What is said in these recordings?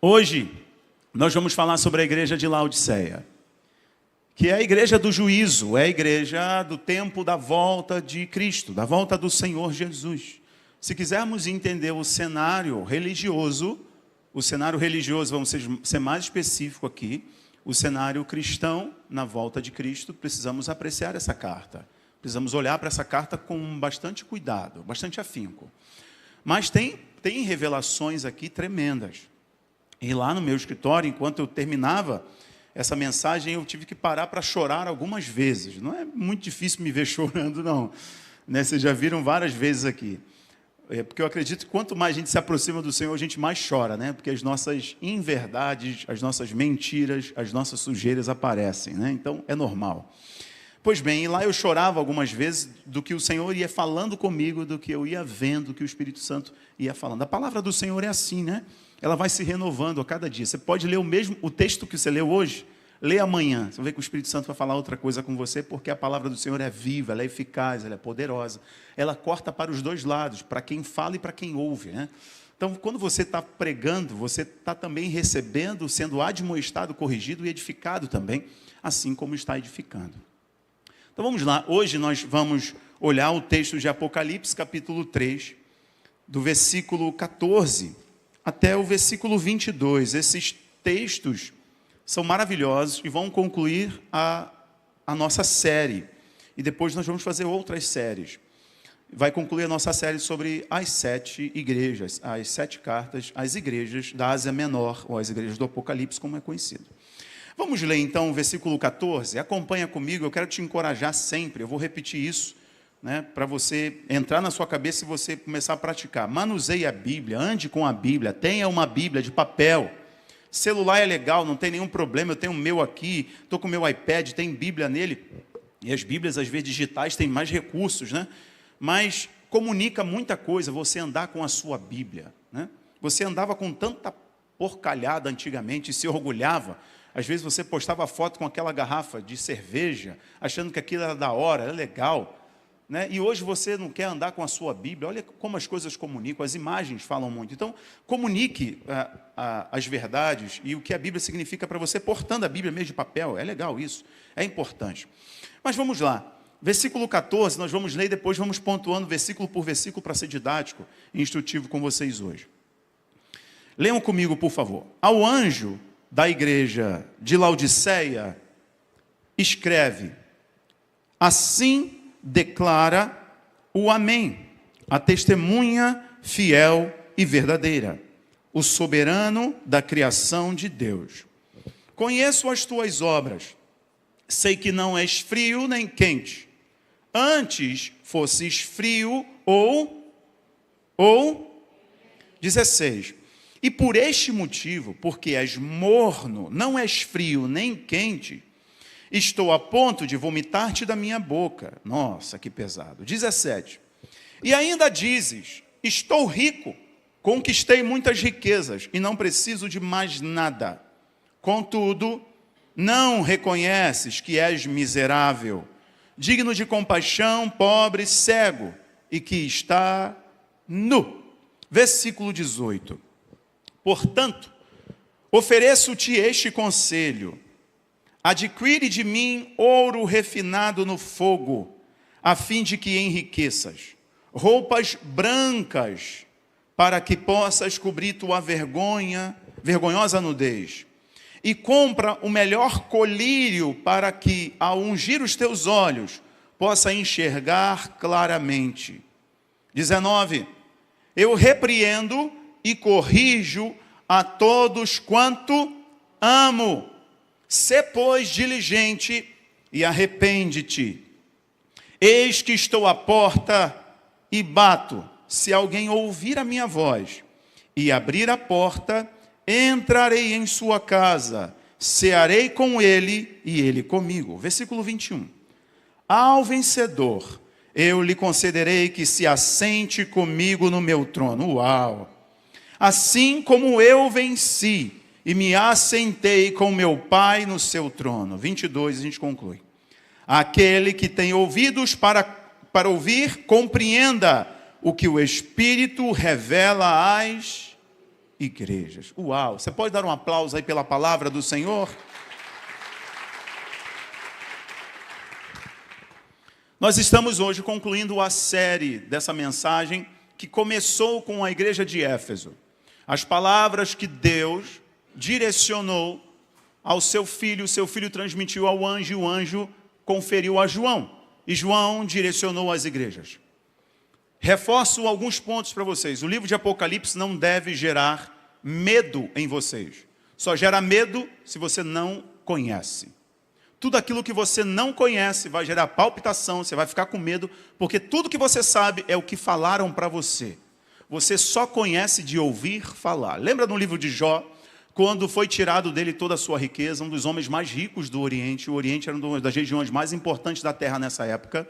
Hoje, nós vamos falar sobre a igreja de Laodiceia, que é a igreja do juízo, é a igreja do tempo da volta de Cristo, da volta do Senhor Jesus. Se quisermos entender o cenário religioso, vamos ser mais específico aqui, o cenário cristão na volta de Cristo, precisamos apreciar essa carta. Precisamos olhar para essa carta com bastante cuidado, bastante afinco. Mas tem revelações aqui tremendas. E lá no meu escritório, enquanto eu terminava essa mensagem, eu tive que parar para chorar algumas vezes. Não é muito difícil me ver chorando, não. Né? Vocês já viram várias vezes aqui. Porque eu acredito que quanto mais a gente se aproxima do Senhor, a gente mais chora, né? Porque as nossas inverdades, as nossas mentiras, as nossas sujeiras aparecem, né? Então, é normal. Pois bem, e lá eu chorava algumas vezes do que o Senhor ia falando comigo, do que eu ia vendo, do que o Espírito Santo ia falando. A palavra do Senhor é assim, né? Ela vai se renovando a cada dia. Você pode ler o texto que você leu hoje, lê amanhã. Você vai ver que o Espírito Santo vai falar outra coisa com você, porque a palavra do Senhor é viva, ela é eficaz, ela é poderosa. Ela corta para os dois lados, para quem fala e para quem ouve, né? Então, quando você está pregando, você está também recebendo, sendo admoestado, corrigido e edificado também, assim como está edificando. Então vamos lá, hoje nós vamos olhar o texto de Apocalipse, capítulo 3, do versículo 14 até o versículo 22. Esses textos são maravilhosos e vão concluir a nossa série. E depois nós vamos fazer outras séries. Vai concluir a nossa série sobre as 7 igrejas, as 7 cartas às igrejas da Ásia Menor, ou as igrejas do Apocalipse, como é conhecido. Vamos ler então o versículo 14, acompanha comigo, eu quero te encorajar sempre, eu vou repetir isso, né, para você entrar na sua cabeça e você começar a praticar. Manuseie a Bíblia, ande com a Bíblia, tenha uma Bíblia de papel. Celular é legal, não tem nenhum problema, eu tenho o meu aqui, estou com o meu iPad, tem Bíblia nele, e as Bíblias às vezes digitais têm mais recursos, né? Mas comunica muita coisa você andar com a sua Bíblia, né? Você andava com tanta porcalhada antigamente e se orgulhava. Às vezes você postava foto com aquela garrafa de cerveja, achando que aquilo era da hora, era legal, né? E hoje você não quer andar com a sua Bíblia. Olha como as coisas comunicam, as imagens falam muito. Então, comunique as verdades e o que a Bíblia significa para você, portando a Bíblia mesmo de papel. É legal isso, é importante. Mas vamos lá. Versículo 14, nós vamos ler e depois vamos pontuando versículo por versículo para ser didático e instrutivo com vocês hoje. Leiam comigo, por favor. Ao anjo da igreja de Laodiceia, escreve: assim declara o Amém, a testemunha fiel e verdadeira, o soberano da criação de Deus. Conheço as tuas obras, sei que não és frio nem quente. Antes fosses frio ou 16. E por este motivo, porque és morno, não és frio nem quente, estou a ponto de vomitar-te da minha boca. Nossa, que pesado. 17. E ainda dizes: estou rico, conquistei muitas riquezas e não preciso de mais nada. Contudo, não reconheces que és miserável, digno de compaixão, pobre, cego e que está nu. Versículo 18. Portanto, ofereço-te este conselho: adquire de mim ouro refinado no fogo, a fim de que enriqueças, roupas brancas, para que possas cobrir tua vergonhosa nudez, e compra o melhor colírio, para que, ao ungir os teus olhos, possa enxergar claramente. 19. Eu repreendo e corrijo a todos quanto amo. Sê, pois, diligente e arrepende-te. Eis que estou à porta e bato. Se alguém ouvir a minha voz e abrir a porta, entrarei em sua casa, cearei com ele e ele comigo. Versículo 21. Ao vencedor, eu lhe concederei que se assente comigo no meu trono. Uau! Assim como eu venci e me assentei com meu Pai no seu trono. 22, a gente conclui. Aquele que tem ouvidos para ouvir, compreenda o que o Espírito revela às igrejas. Uau! Você pode dar um aplauso aí pela palavra do Senhor? Nós estamos hoje concluindo a série dessa mensagem que começou com a igreja de Éfeso. As palavras que Deus direcionou ao seu filho, o seu filho transmitiu ao anjo e o anjo conferiu a João. E João direcionou às igrejas. Reforço alguns pontos para vocês. O livro de Apocalipse não deve gerar medo em vocês. Só gera medo se você não conhece. Tudo aquilo que você não conhece vai gerar palpitação, você vai ficar com medo, porque tudo que você sabe é o que falaram para você. Você só conhece de ouvir falar. Lembra no livro de Jó, quando foi tirado dele toda a sua riqueza, um dos homens mais ricos do Oriente. O Oriente era uma das regiões mais importantes da terra nessa época.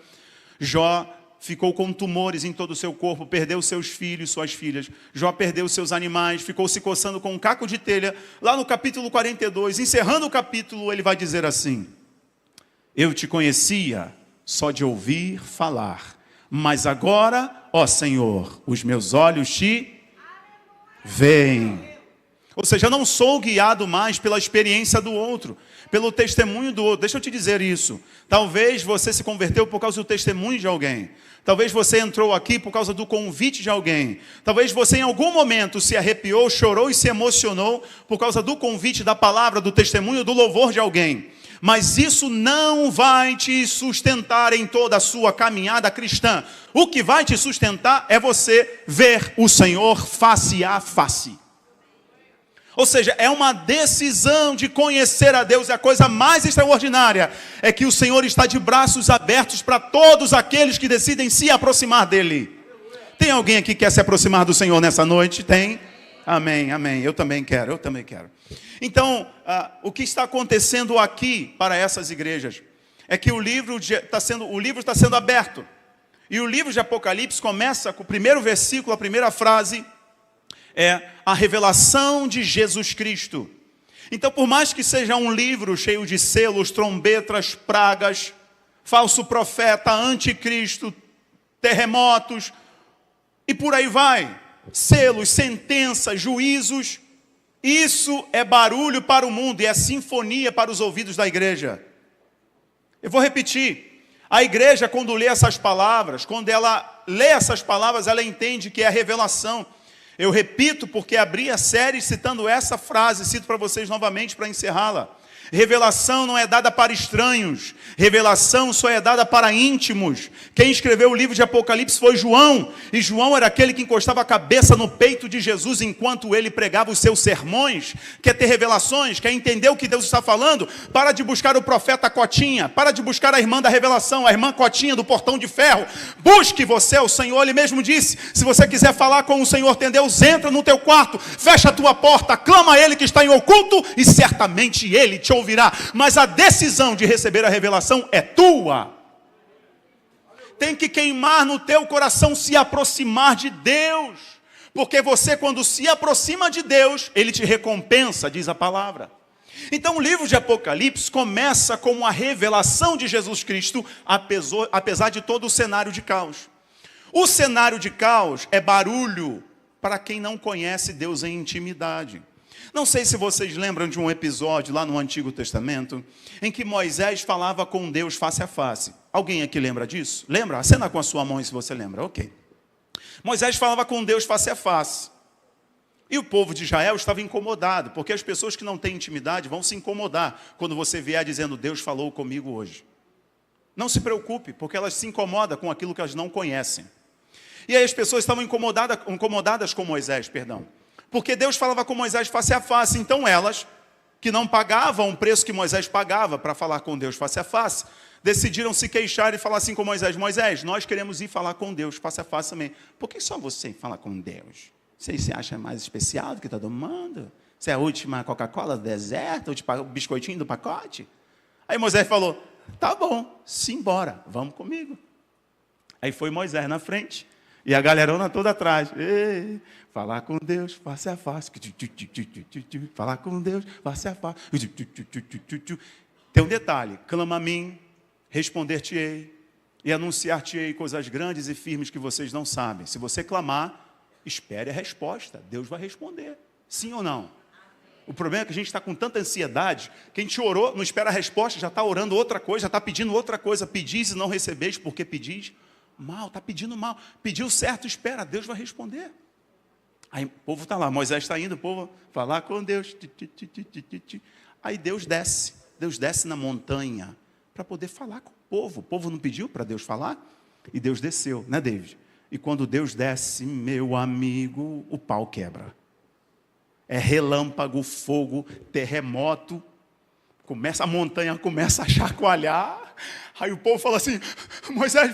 Jó ficou com tumores em todo o seu corpo, perdeu seus filhos, suas filhas. Jó perdeu seus animais, ficou se coçando com um caco de telha. Lá no capítulo 42, encerrando o capítulo, ele vai dizer assim: eu te conhecia só de ouvir falar, mas agora, ó Senhor, os meus olhos te veem. Ou seja, eu não sou guiado mais pela experiência do outro, pelo testemunho do outro. Deixa eu te dizer isso. Talvez você se converteu por causa do testemunho de alguém. Talvez você entrou aqui por causa do convite de alguém. Talvez você em algum momento se arrepiou, chorou e se emocionou por causa do convite, da palavra, do testemunho, do louvor de alguém. Mas isso não vai te sustentar em toda a sua caminhada cristã. O que vai te sustentar é você ver o Senhor face a face. Ou seja, é uma decisão de conhecer a Deus. E a coisa mais extraordinária é que o Senhor está de braços abertos para todos aqueles que decidem se aproximar dEle. Tem alguém aqui que quer se aproximar do Senhor nessa noite? Tem? Amém, amém. Eu também quero. Então, o que está acontecendo aqui para essas igrejas é que o livro está sendo aberto. E o livro de Apocalipse começa com o primeiro versículo, a primeira frase é a revelação de Jesus Cristo. Então, por mais que seja um livro cheio de selos, trombetas, pragas, falso profeta, anticristo, terremotos, e por aí vai, selos, sentenças, juízos, isso é barulho para o mundo e é sinfonia para os ouvidos da igreja. Eu vou repetir. A igreja, quando lê essas palavras, quando ela lê essas palavras, ela entende que é a revelação. Eu repito porque abri a série citando essa frase, cito para vocês novamente para encerrá-la. Revelação não é dada para estranhos, revelação só é dada para íntimos. Quem escreveu o livro de Apocalipse foi João, e João era aquele que encostava a cabeça no peito de Jesus enquanto ele pregava os seus sermões. Quer ter revelações? Quer entender o que Deus está falando? Para de buscar o profeta Cotinha, para de buscar a irmã da revelação, a irmã Cotinha do portão de ferro. Busque você o Senhor. Ele mesmo disse: se você quiser falar com o Senhor, tem Deus, entra no teu quarto, fecha a tua porta, clama a Ele que está em oculto, e certamente Ele te ouvirá. Mas a decisão de receber a revelação é tua. Tem que queimar no teu coração se aproximar de Deus, porque você, quando se aproxima de Deus, Ele te recompensa, diz a palavra. Então o livro de Apocalipse começa com a revelação de Jesus Cristo, apesar de todo o cenário de caos. O cenário de caos é barulho para quem não conhece Deus em intimidade. Não sei se vocês lembram de um episódio lá no Antigo Testamento, em que Moisés falava com Deus face a face. Alguém aqui lembra disso? Lembra? Acena com a sua mão se você lembra. Ok. Moisés falava com Deus face a face. E o povo de Israel estava incomodado, porque as pessoas que não têm intimidade vão se incomodar quando você vier dizendo: Deus falou comigo hoje. Não se preocupe, porque elas se incomodam com aquilo que elas não conhecem. E aí as pessoas estavam incomodadas com Moisés, porque Deus falava com Moisés face a face. Então elas, que não pagavam o preço que Moisés pagava para falar com Deus face a face, decidiram se queixar e falar assim com Moisés: Moisés, nós queremos ir falar com Deus face a face também. Por que só você fala com Deus? Você se acha mais especial do que todo mundo? Você é a última Coca-Cola do deserto, o biscoitinho do pacote? Aí Moisés falou: tá bom, simbora, vamos comigo. Aí foi Moisés na frente e a galerona toda atrás. Ei, falar com Deus face a face. Falar com Deus face a face. Tem um detalhe: clama a mim, responder-te-ei e anunciar-te-ei coisas grandes e firmes que vocês não sabem. Se você clamar, espere a resposta. Deus vai responder. Sim ou não? O problema é que a gente está com tanta ansiedade, que a gente orou, não espera a resposta, já está orando outra coisa, já está pedindo outra coisa. Pedis e não recebeis, porque pedis mal, está pedindo mal. Pediu certo, espera, Deus vai responder. Aí o povo está lá, Moisés está indo, o povo falar com Deus. Aí Deus desce na montanha para poder falar com o povo. O povo não pediu para Deus falar? E Deus desceu, né, David? E quando Deus desce, meu amigo, o pau quebra. É relâmpago, fogo, terremoto. A montanha começa a chacoalhar. Aí o povo fala assim: Moisés,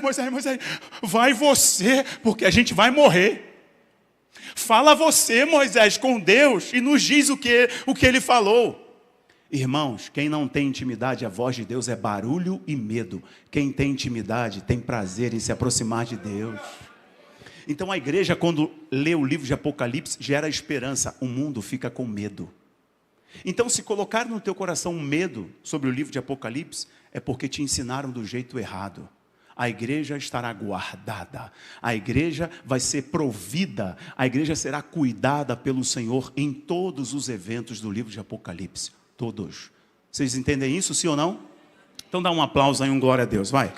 vai você, porque a gente vai morrer. Fala você, Moisés, com Deus e nos diz o que ele falou. Irmãos, quem não tem intimidade, a voz de Deus é barulho e medo. Quem tem intimidade tem prazer em se aproximar de Deus. Então a igreja, quando lê o livro de Apocalipse, gera esperança. O mundo fica com medo. Então, se colocar no teu coração um medo sobre o livro de Apocalipse, é porque te ensinaram do jeito errado. A igreja estará guardada, a igreja vai ser provida, a igreja será cuidada pelo Senhor em todos os eventos do livro de Apocalipse. Todos. Vocês entendem isso, sim ou não? Então dá um aplauso aí, um glória a Deus, vai.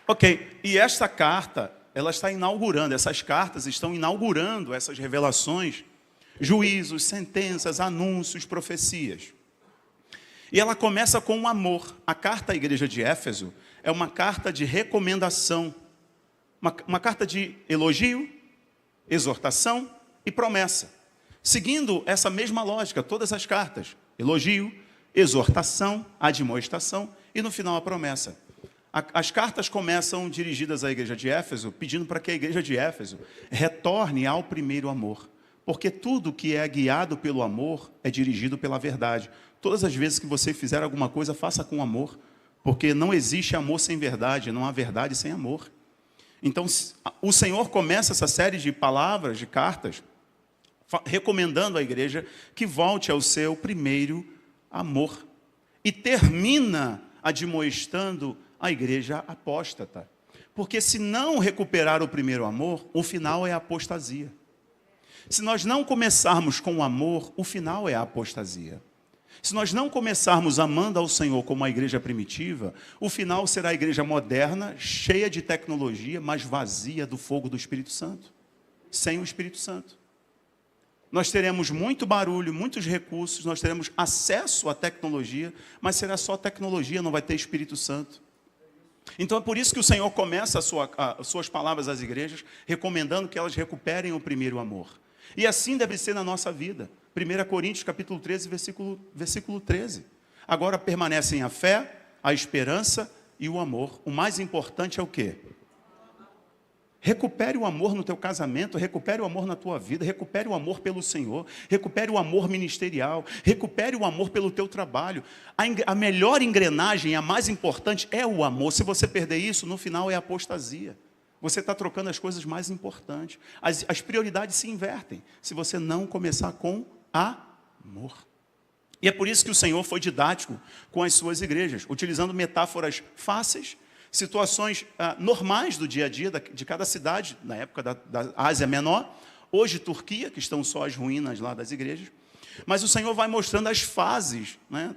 Ok, e esta carta, ela está inaugurando, essas cartas estão inaugurando essas revelações, juízos, sentenças, anúncios, profecias. E ela começa com um amor. A carta à igreja de Éfeso é uma carta de recomendação, uma carta de elogio, exortação e promessa. Seguindo essa mesma lógica, todas as cartas, elogio, exortação, admoestação e no final a promessa. As cartas começam dirigidas à igreja de Éfeso, pedindo para que a igreja de Éfeso retorne ao primeiro amor. Porque tudo que é guiado pelo amor é dirigido pela verdade. Todas as vezes que você fizer alguma coisa, faça com amor. Porque não existe amor sem verdade, não há verdade sem amor. Então, o Senhor começa essa série de palavras, de cartas, recomendando à igreja que volte ao seu primeiro amor. E termina admoestando a igreja apóstata. Porque se não recuperar o primeiro amor, o final é a apostasia. Se nós não começarmos com o amor, o final é a apostasia. Se nós não começarmos amando ao Senhor como a igreja primitiva, o final será a igreja moderna, cheia de tecnologia, mas vazia do fogo do Espírito Santo. Sem o Espírito Santo. Nós teremos muito barulho, muitos recursos, nós teremos acesso à tecnologia, mas será só tecnologia, não vai ter Espírito Santo. Então é por isso que o Senhor começa as suas palavras às igrejas, recomendando que elas recuperem o primeiro amor. E assim deve ser na nossa vida. 1 Coríntios capítulo 13, versículo 13. Agora permanecem a fé, a esperança e o amor. O mais importante é o quê? Recupere o amor no teu casamento, recupere o amor na tua vida, recupere o amor pelo Senhor, recupere o amor ministerial, recupere o amor pelo teu trabalho. A melhor engrenagem, a mais importante é o amor. Se você perder isso, no final é apostasia. Você está trocando as coisas mais importantes. As prioridades se invertem se você não começar com amor. E é por isso que o Senhor foi didático com as suas igrejas, utilizando metáforas fáceis, situações normais do dia a dia de cada cidade, na época da Ásia Menor, hoje Turquia, que estão só as ruínas lá das igrejas. Mas o Senhor vai mostrando as fases, né?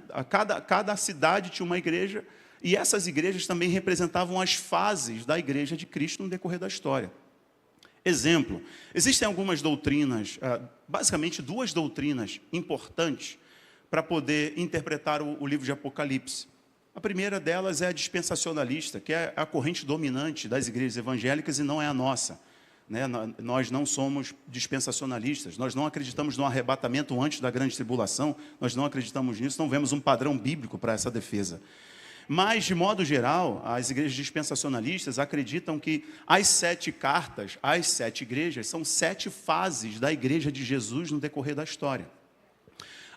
Cada cidade tinha uma igreja, e essas igrejas também representavam as fases da igreja de Cristo no decorrer da história. Exemplo, existem algumas doutrinas, basicamente duas doutrinas importantes para poder interpretar o livro de Apocalipse. A primeira delas é a dispensacionalista, que é a corrente dominante das igrejas evangélicas e não é a nossa. Né? Nós não somos dispensacionalistas, nós não acreditamos no arrebatamento antes da grande tribulação, nós não acreditamos nisso, não vemos um padrão bíblico para essa defesa. Mas, de modo geral, as igrejas dispensacionalistas acreditam que as 7 cartas, as 7 igrejas, são 7 fases da igreja de Jesus no decorrer da história.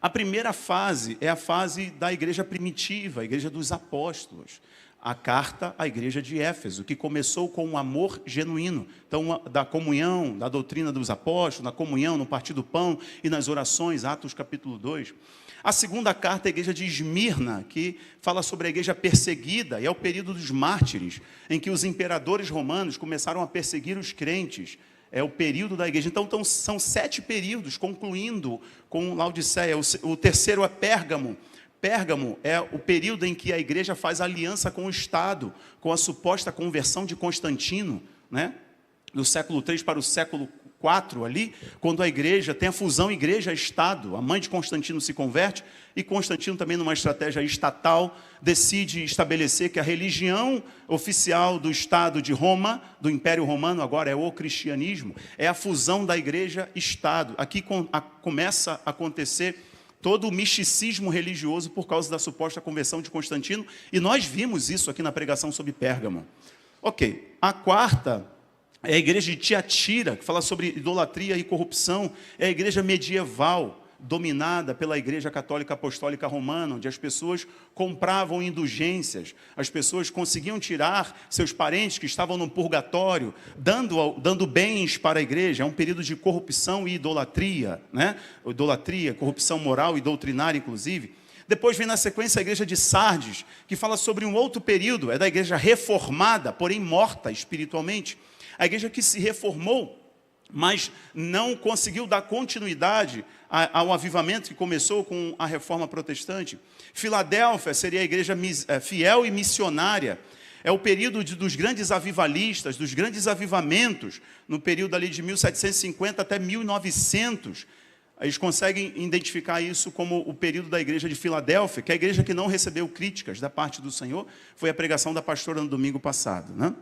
A primeira fase é a fase da igreja primitiva, a igreja dos apóstolos. A carta à igreja de Éfeso, que começou com um amor genuíno. Então, da comunhão, da doutrina dos apóstolos, na comunhão, no partir do pão e nas orações, Atos capítulo 2. A segunda carta é a igreja de Esmirna, que fala sobre a igreja perseguida, e é o período dos mártires, em que os imperadores romanos começaram a perseguir os crentes, é o período da igreja. Então são 7 períodos, concluindo com Laodiceia. O terceiro é Pérgamo. Pérgamo é o período em que a igreja faz aliança com o Estado, com a suposta conversão de Constantino, né? Do século 3 para o século 4 ali, quando a igreja tem a fusão igreja-estado. A mãe de Constantino se converte e Constantino também, numa estratégia estatal, decide estabelecer que a religião oficial do Estado de Roma, do Império Romano, agora é o cristianismo, é a fusão da igreja-estado. Aqui começa a acontecer todo o misticismo religioso por causa da suposta conversão de Constantino, e nós vimos isso aqui na pregação sobre Pérgamo. Ok, a quarta é a igreja de Tiatira, que fala sobre idolatria e corrupção. É a igreja medieval, dominada pela igreja católica apostólica romana, onde as pessoas compravam indulgências, as pessoas conseguiam tirar seus parentes que estavam no purgatório, dando bens para a igreja. É um período de corrupção e idolatria, né? Idolatria, corrupção moral e doutrinária, inclusive. Depois vem na sequência a igreja de Sardes, que fala sobre um outro período, é da igreja reformada, porém morta espiritualmente. A igreja que se reformou, mas não conseguiu dar continuidade ao avivamento que começou com a reforma protestante. Filadélfia seria a igreja fiel e missionária. É o período dos grandes avivalistas, dos grandes avivamentos, no período ali de 1750 até 1900. Eles conseguem identificar isso como o período da igreja de Filadélfia, que é a igreja que não recebeu críticas da parte do Senhor. Foi a pregação da pastora no domingo passado, né?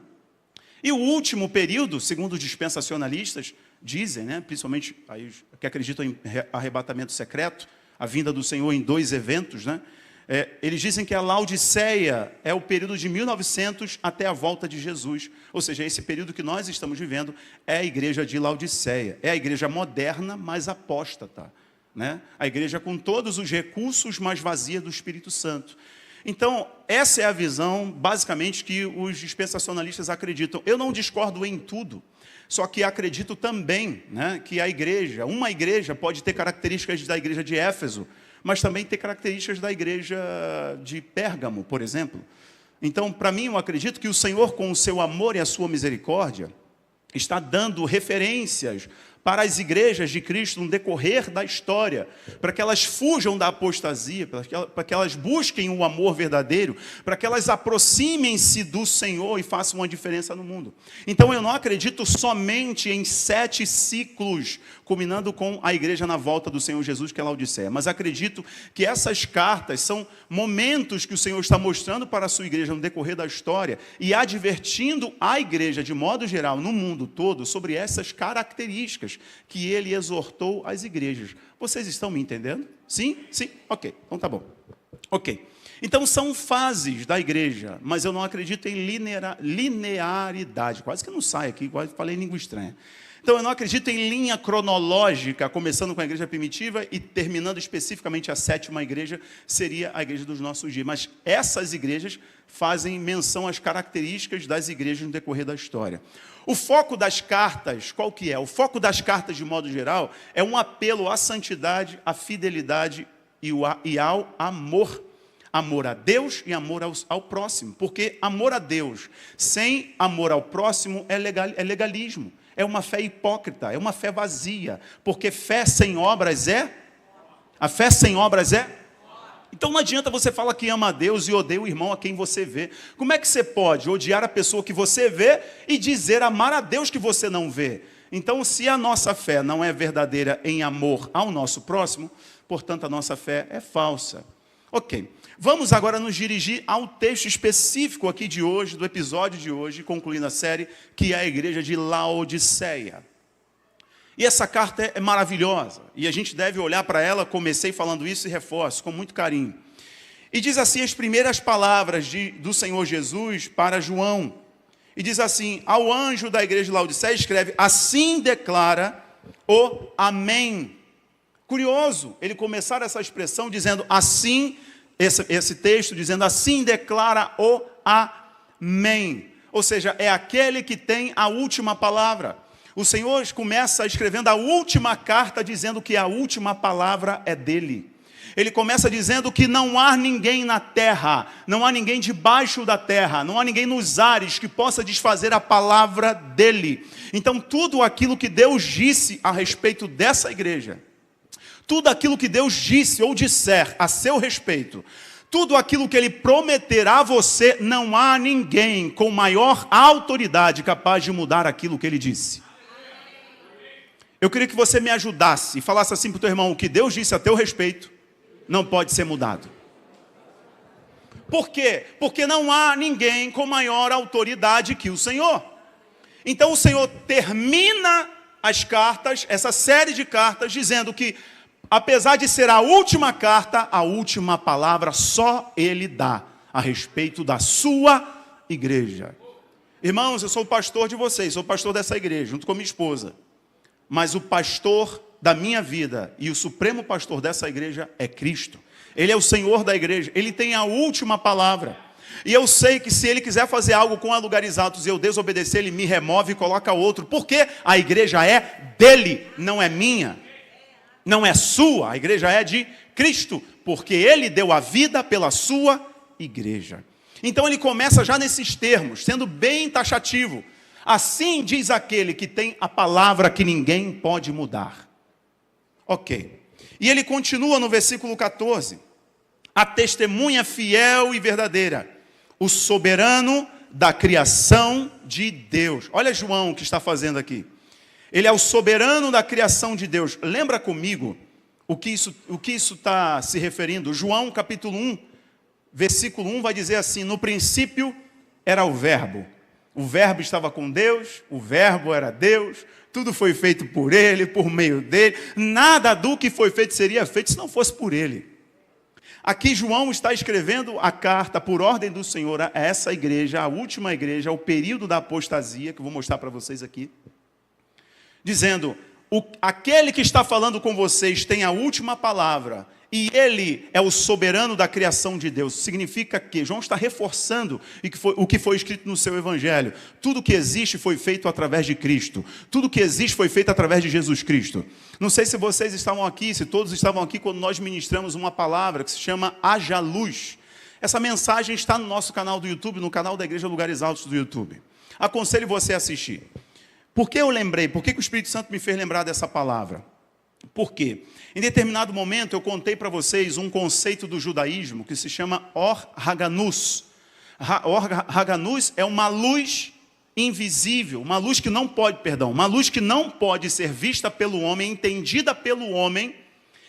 E o último período, segundo os dispensacionalistas, dizem, né, principalmente aí, que acreditam em arrebatamento secreto, a vinda do Senhor em 2 eventos, né, eles dizem que a Laodiceia é o período de 1900 até a volta de Jesus. Ou seja, esse período que nós estamos vivendo é a igreja de Laodiceia. É a igreja moderna, mas apóstata, né? A igreja com todos os recursos, mas vazia do Espírito Santo. Então, essa é a visão, basicamente, que os dispensacionalistas acreditam. Eu não discordo em tudo, só que acredito também, né, que uma igreja pode ter características da igreja de Éfeso, mas também ter características da igreja de Pérgamo, por exemplo. Então, para mim, eu acredito que o Senhor, com o seu amor e a sua misericórdia, está dando referências para as igrejas de Cristo no decorrer da história, para que elas fujam da apostasia, para que elas busquem o amor verdadeiro, para que elas aproximem-se do Senhor e façam uma diferença no mundo. Então eu não acredito somente em 7 ciclos, culminando com a igreja na volta do Senhor Jesus, que é Laodiceia, mas acredito que essas cartas são momentos que o Senhor está mostrando para a sua igreja no decorrer da história e advertindo a igreja, de modo geral, no mundo todo, sobre essas características que ele exortou às igrejas. Vocês estão me entendendo? Sim? Sim? Ok, então tá bom. Ok. Então são fases da igreja, mas eu não acredito em linearidade. Quase que não sai aqui, quase falei língua estranha. Então eu não acredito em linha cronológica, começando com a igreja primitiva e terminando especificamente a 7ª igreja, seria a igreja dos nossos dias. Mas essas igrejas fazem menção às características das igrejas no decorrer da história. O foco das cartas, qual que é? O foco das cartas, de modo geral, é um apelo à santidade, à fidelidade e ao amor. Amor a Deus e amor ao próximo. Porque amor a Deus sem amor ao próximo é legalismo. É uma fé hipócrita, é uma fé vazia. Porque fé sem obras é? A fé sem obras é? Então não adianta você falar que ama a Deus e odeia o irmão a quem você vê. Como é que você pode odiar a pessoa que você vê e dizer amar a Deus que você não vê? Então, se a nossa fé não é verdadeira em amor ao nosso próximo, portanto a nossa fé é falsa. Ok, vamos agora nos dirigir ao texto específico aqui de hoje, do episódio de hoje, concluindo a série, que é a igreja de Laodiceia. E essa carta é maravilhosa, e a gente deve olhar para ela, comecei falando isso e reforço, com muito carinho. E diz assim as primeiras palavras do Senhor Jesus para João. E diz assim: ao anjo da igreja de Laodiceia escreve, assim declara o Amém. Curioso ele começar essa expressão dizendo assim, esse texto dizendo assim declara o Amém. Ou seja, é aquele que tem a última palavra. O Senhor começa escrevendo a última carta dizendo que a última palavra é dele. Ele começa dizendo que não há ninguém na terra, não há ninguém debaixo da terra, não há ninguém nos ares que possa desfazer a palavra dele. Então tudo aquilo que Deus disse a respeito dessa igreja, tudo aquilo que Deus disse ou disser a seu respeito, tudo aquilo que Ele prometerá a você, não há ninguém com maior autoridade capaz de mudar aquilo que Ele disse. Eu queria que você me ajudasse e falasse assim para o teu irmão: o que Deus disse a teu respeito não pode ser mudado. Por quê? Porque não há ninguém com maior autoridade que o Senhor. Então o Senhor termina as cartas, essa série de cartas, dizendo que apesar de ser a última carta, a última palavra só Ele dá a respeito da sua igreja. Irmãos, eu sou o pastor de vocês, sou o pastor dessa igreja, junto com minha esposa. Mas o pastor da minha vida e o supremo pastor dessa igreja é Cristo. Ele é o Senhor da igreja, Ele tem a última palavra. E eu sei que se Ele quiser fazer algo com a Lugares Altos e eu desobedecer, Ele me remove e coloca outro. Porque a igreja é dele, não é minha. Não é sua, a igreja é de Cristo, porque Ele deu a vida pela sua igreja. Então ele começa já nesses termos, sendo bem taxativo. Assim diz aquele que tem a palavra que ninguém pode mudar. Ok. E ele continua no versículo 14. A testemunha fiel e verdadeira, o soberano da criação de Deus. Olha João o que está fazendo aqui. Ele é o soberano da criação de Deus. Lembra comigo o que isso está se referindo? João capítulo 1, versículo 1 vai dizer assim: no princípio era o verbo estava com Deus, o verbo era Deus, tudo foi feito por Ele, por meio dEle, nada do que foi feito seria feito se não fosse por Ele. Aqui João está escrevendo a carta por ordem do Senhor a essa igreja, a última igreja, o período da apostasia, que eu vou mostrar para vocês aqui. Dizendo, aquele que está falando com vocês tem a última palavra, e Ele é o soberano da criação de Deus. Significa que João está reforçando o que foi escrito no seu Evangelho. Tudo que existe foi feito através de Cristo. Tudo que existe foi feito através de Jesus Cristo. Não sei se vocês estavam aqui, se todos estavam aqui quando nós ministramos uma palavra que se chama Haja Luz. Essa mensagem está no nosso canal do YouTube, no canal da Igreja Lugares Altos do YouTube. Aconselho você a assistir. Por que eu lembrei? Por que o Espírito Santo me fez lembrar dessa palavra? Por quê? Em determinado momento eu contei para vocês um conceito do judaísmo que se chama Or Haganus. Or Haganus é uma luz invisível, uma luz que não pode ser vista pelo homem, entendida pelo homem,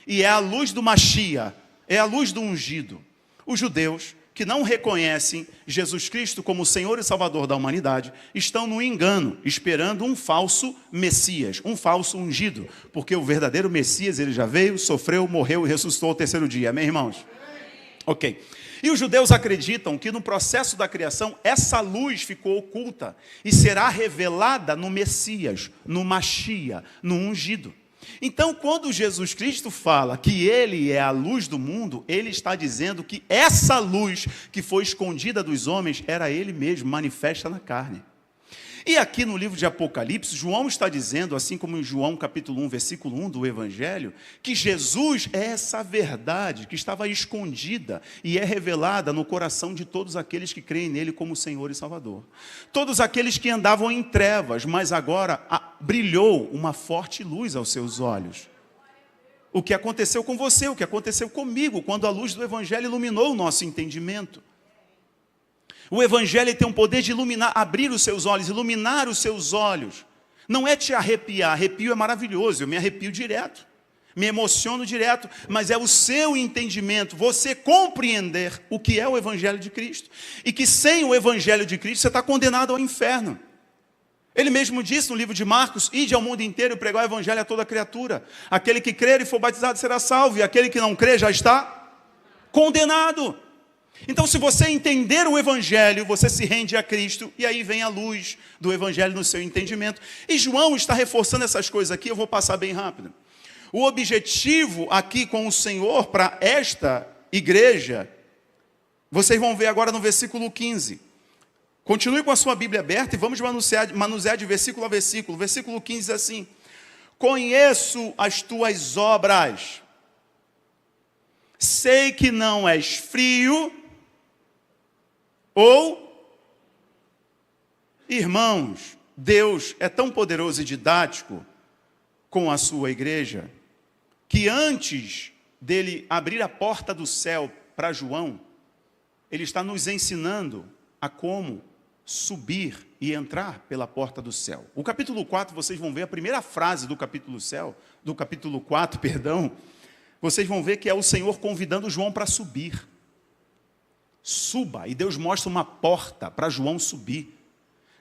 e é a luz do Mashiach, é a luz do ungido. Os judeus que não reconhecem Jesus Cristo como Senhor e Salvador da humanidade, estão no engano, esperando um falso Messias, um falso ungido, porque o verdadeiro Messias, ele já veio, sofreu, morreu e ressuscitou ao terceiro dia. Amém, irmãos? Ok. E os judeus acreditam que no processo da criação, essa luz ficou oculta e será revelada no Messias, no Mashiach, no ungido. Então, quando Jesus Cristo fala que Ele é a luz do mundo, Ele está dizendo que essa luz que foi escondida dos homens era Ele mesmo, manifesta na carne. E aqui no livro de Apocalipse, João está dizendo, assim como em João capítulo 1, versículo 1 do Evangelho, que Jesus é essa verdade que estava escondida e é revelada no coração de todos aqueles que creem nele como Senhor e Salvador. Todos aqueles que andavam em trevas, mas agora brilhou uma forte luz aos seus olhos. O que aconteceu com você, o que aconteceu comigo, quando a luz do Evangelho iluminou o nosso entendimento. O Evangelho tem um poder de iluminar, abrir os seus olhos, iluminar os seus olhos. Não é te arrepiar, arrepio é maravilhoso, eu me arrepio direto, me emociono direto, mas é o seu entendimento, você compreender o que é o Evangelho de Cristo. E que sem o Evangelho de Cristo você está condenado ao inferno. Ele mesmo disse no livro de Marcos: ide ao mundo inteiro e pregar o Evangelho a toda criatura. Aquele que crer e for batizado será salvo, e aquele que não crer já está condenado. Então, se você entender o Evangelho, você se rende a Cristo, e aí vem a luz do Evangelho no seu entendimento. E João está reforçando essas coisas aqui, eu vou passar bem rápido. O objetivo aqui com o Senhor para esta igreja, vocês vão ver agora no versículo 15. Continue com a sua Bíblia aberta e vamos manusear de versículo a versículo. Versículo 15 diz assim: conheço as tuas obras. sei que não és frio ou... Irmãos, Deus é tão poderoso e didático com a sua igreja, que antes dele abrir a porta do céu para João, ele está nos ensinando a como subir e entrar pela porta do céu. O capítulo 4, vocês vão ver a primeira frase do capítulo 4, vocês vão ver que é o Senhor convidando João para subir. Suba, e Deus mostra uma porta para João subir.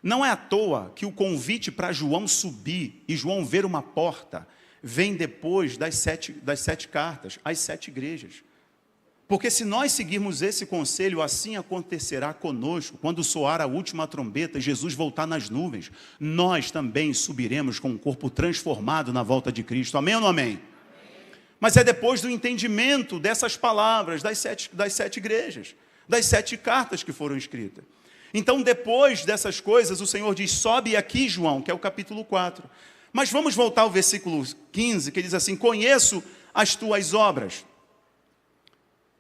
Não é à toa que o convite para João subir e João ver uma porta vem depois das sete cartas, às 7 igrejas. Porque se nós seguirmos esse conselho, assim acontecerá conosco. Quando soar a última trombeta e Jesus voltar nas nuvens, nós também subiremos com um corpo transformado na volta de Cristo. Amém ou não amém? Mas é depois do entendimento dessas palavras das sete igrejas, das 7 cartas que foram escritas. Então, depois dessas coisas, o Senhor diz, sobe aqui, João, que é o capítulo 4. Mas vamos voltar ao versículo 15, que diz assim, conheço as tuas obras.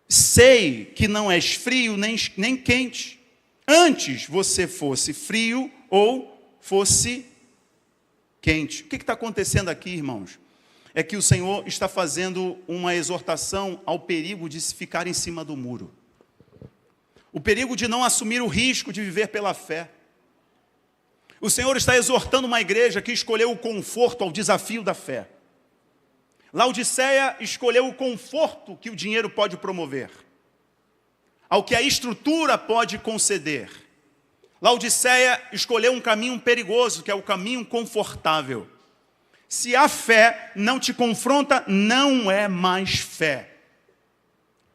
Sei que não és frio nem quente. Antes você fosse frio ou fosse quente. O que está acontecendo aqui, irmãos? É que o Senhor está fazendo uma exortação ao perigo de se ficar em cima do muro. O perigo de não assumir o risco de viver pela fé. O Senhor está exortando uma igreja que escolheu o conforto ao desafio da fé. Laodiceia escolheu o conforto que o dinheiro pode promover, ao que a estrutura pode conceder. Laodiceia escolheu um caminho perigoso, que é o caminho confortável. Se a fé não te confronta, não é mais fé,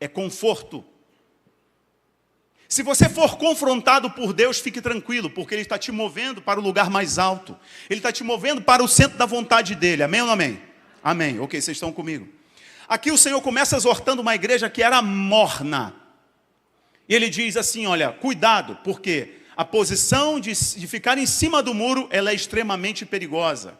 é conforto. Se você for confrontado por Deus, fique tranquilo, porque Ele está te movendo para o lugar mais alto. Ele está te movendo para o centro da vontade dEle. Amém ou não amém? Amém. Ok, vocês estão comigo. Aqui o Senhor começa exortando uma igreja que era morna. E Ele diz assim, olha, cuidado, porque a posição de ficar em cima do muro, ela é extremamente perigosa.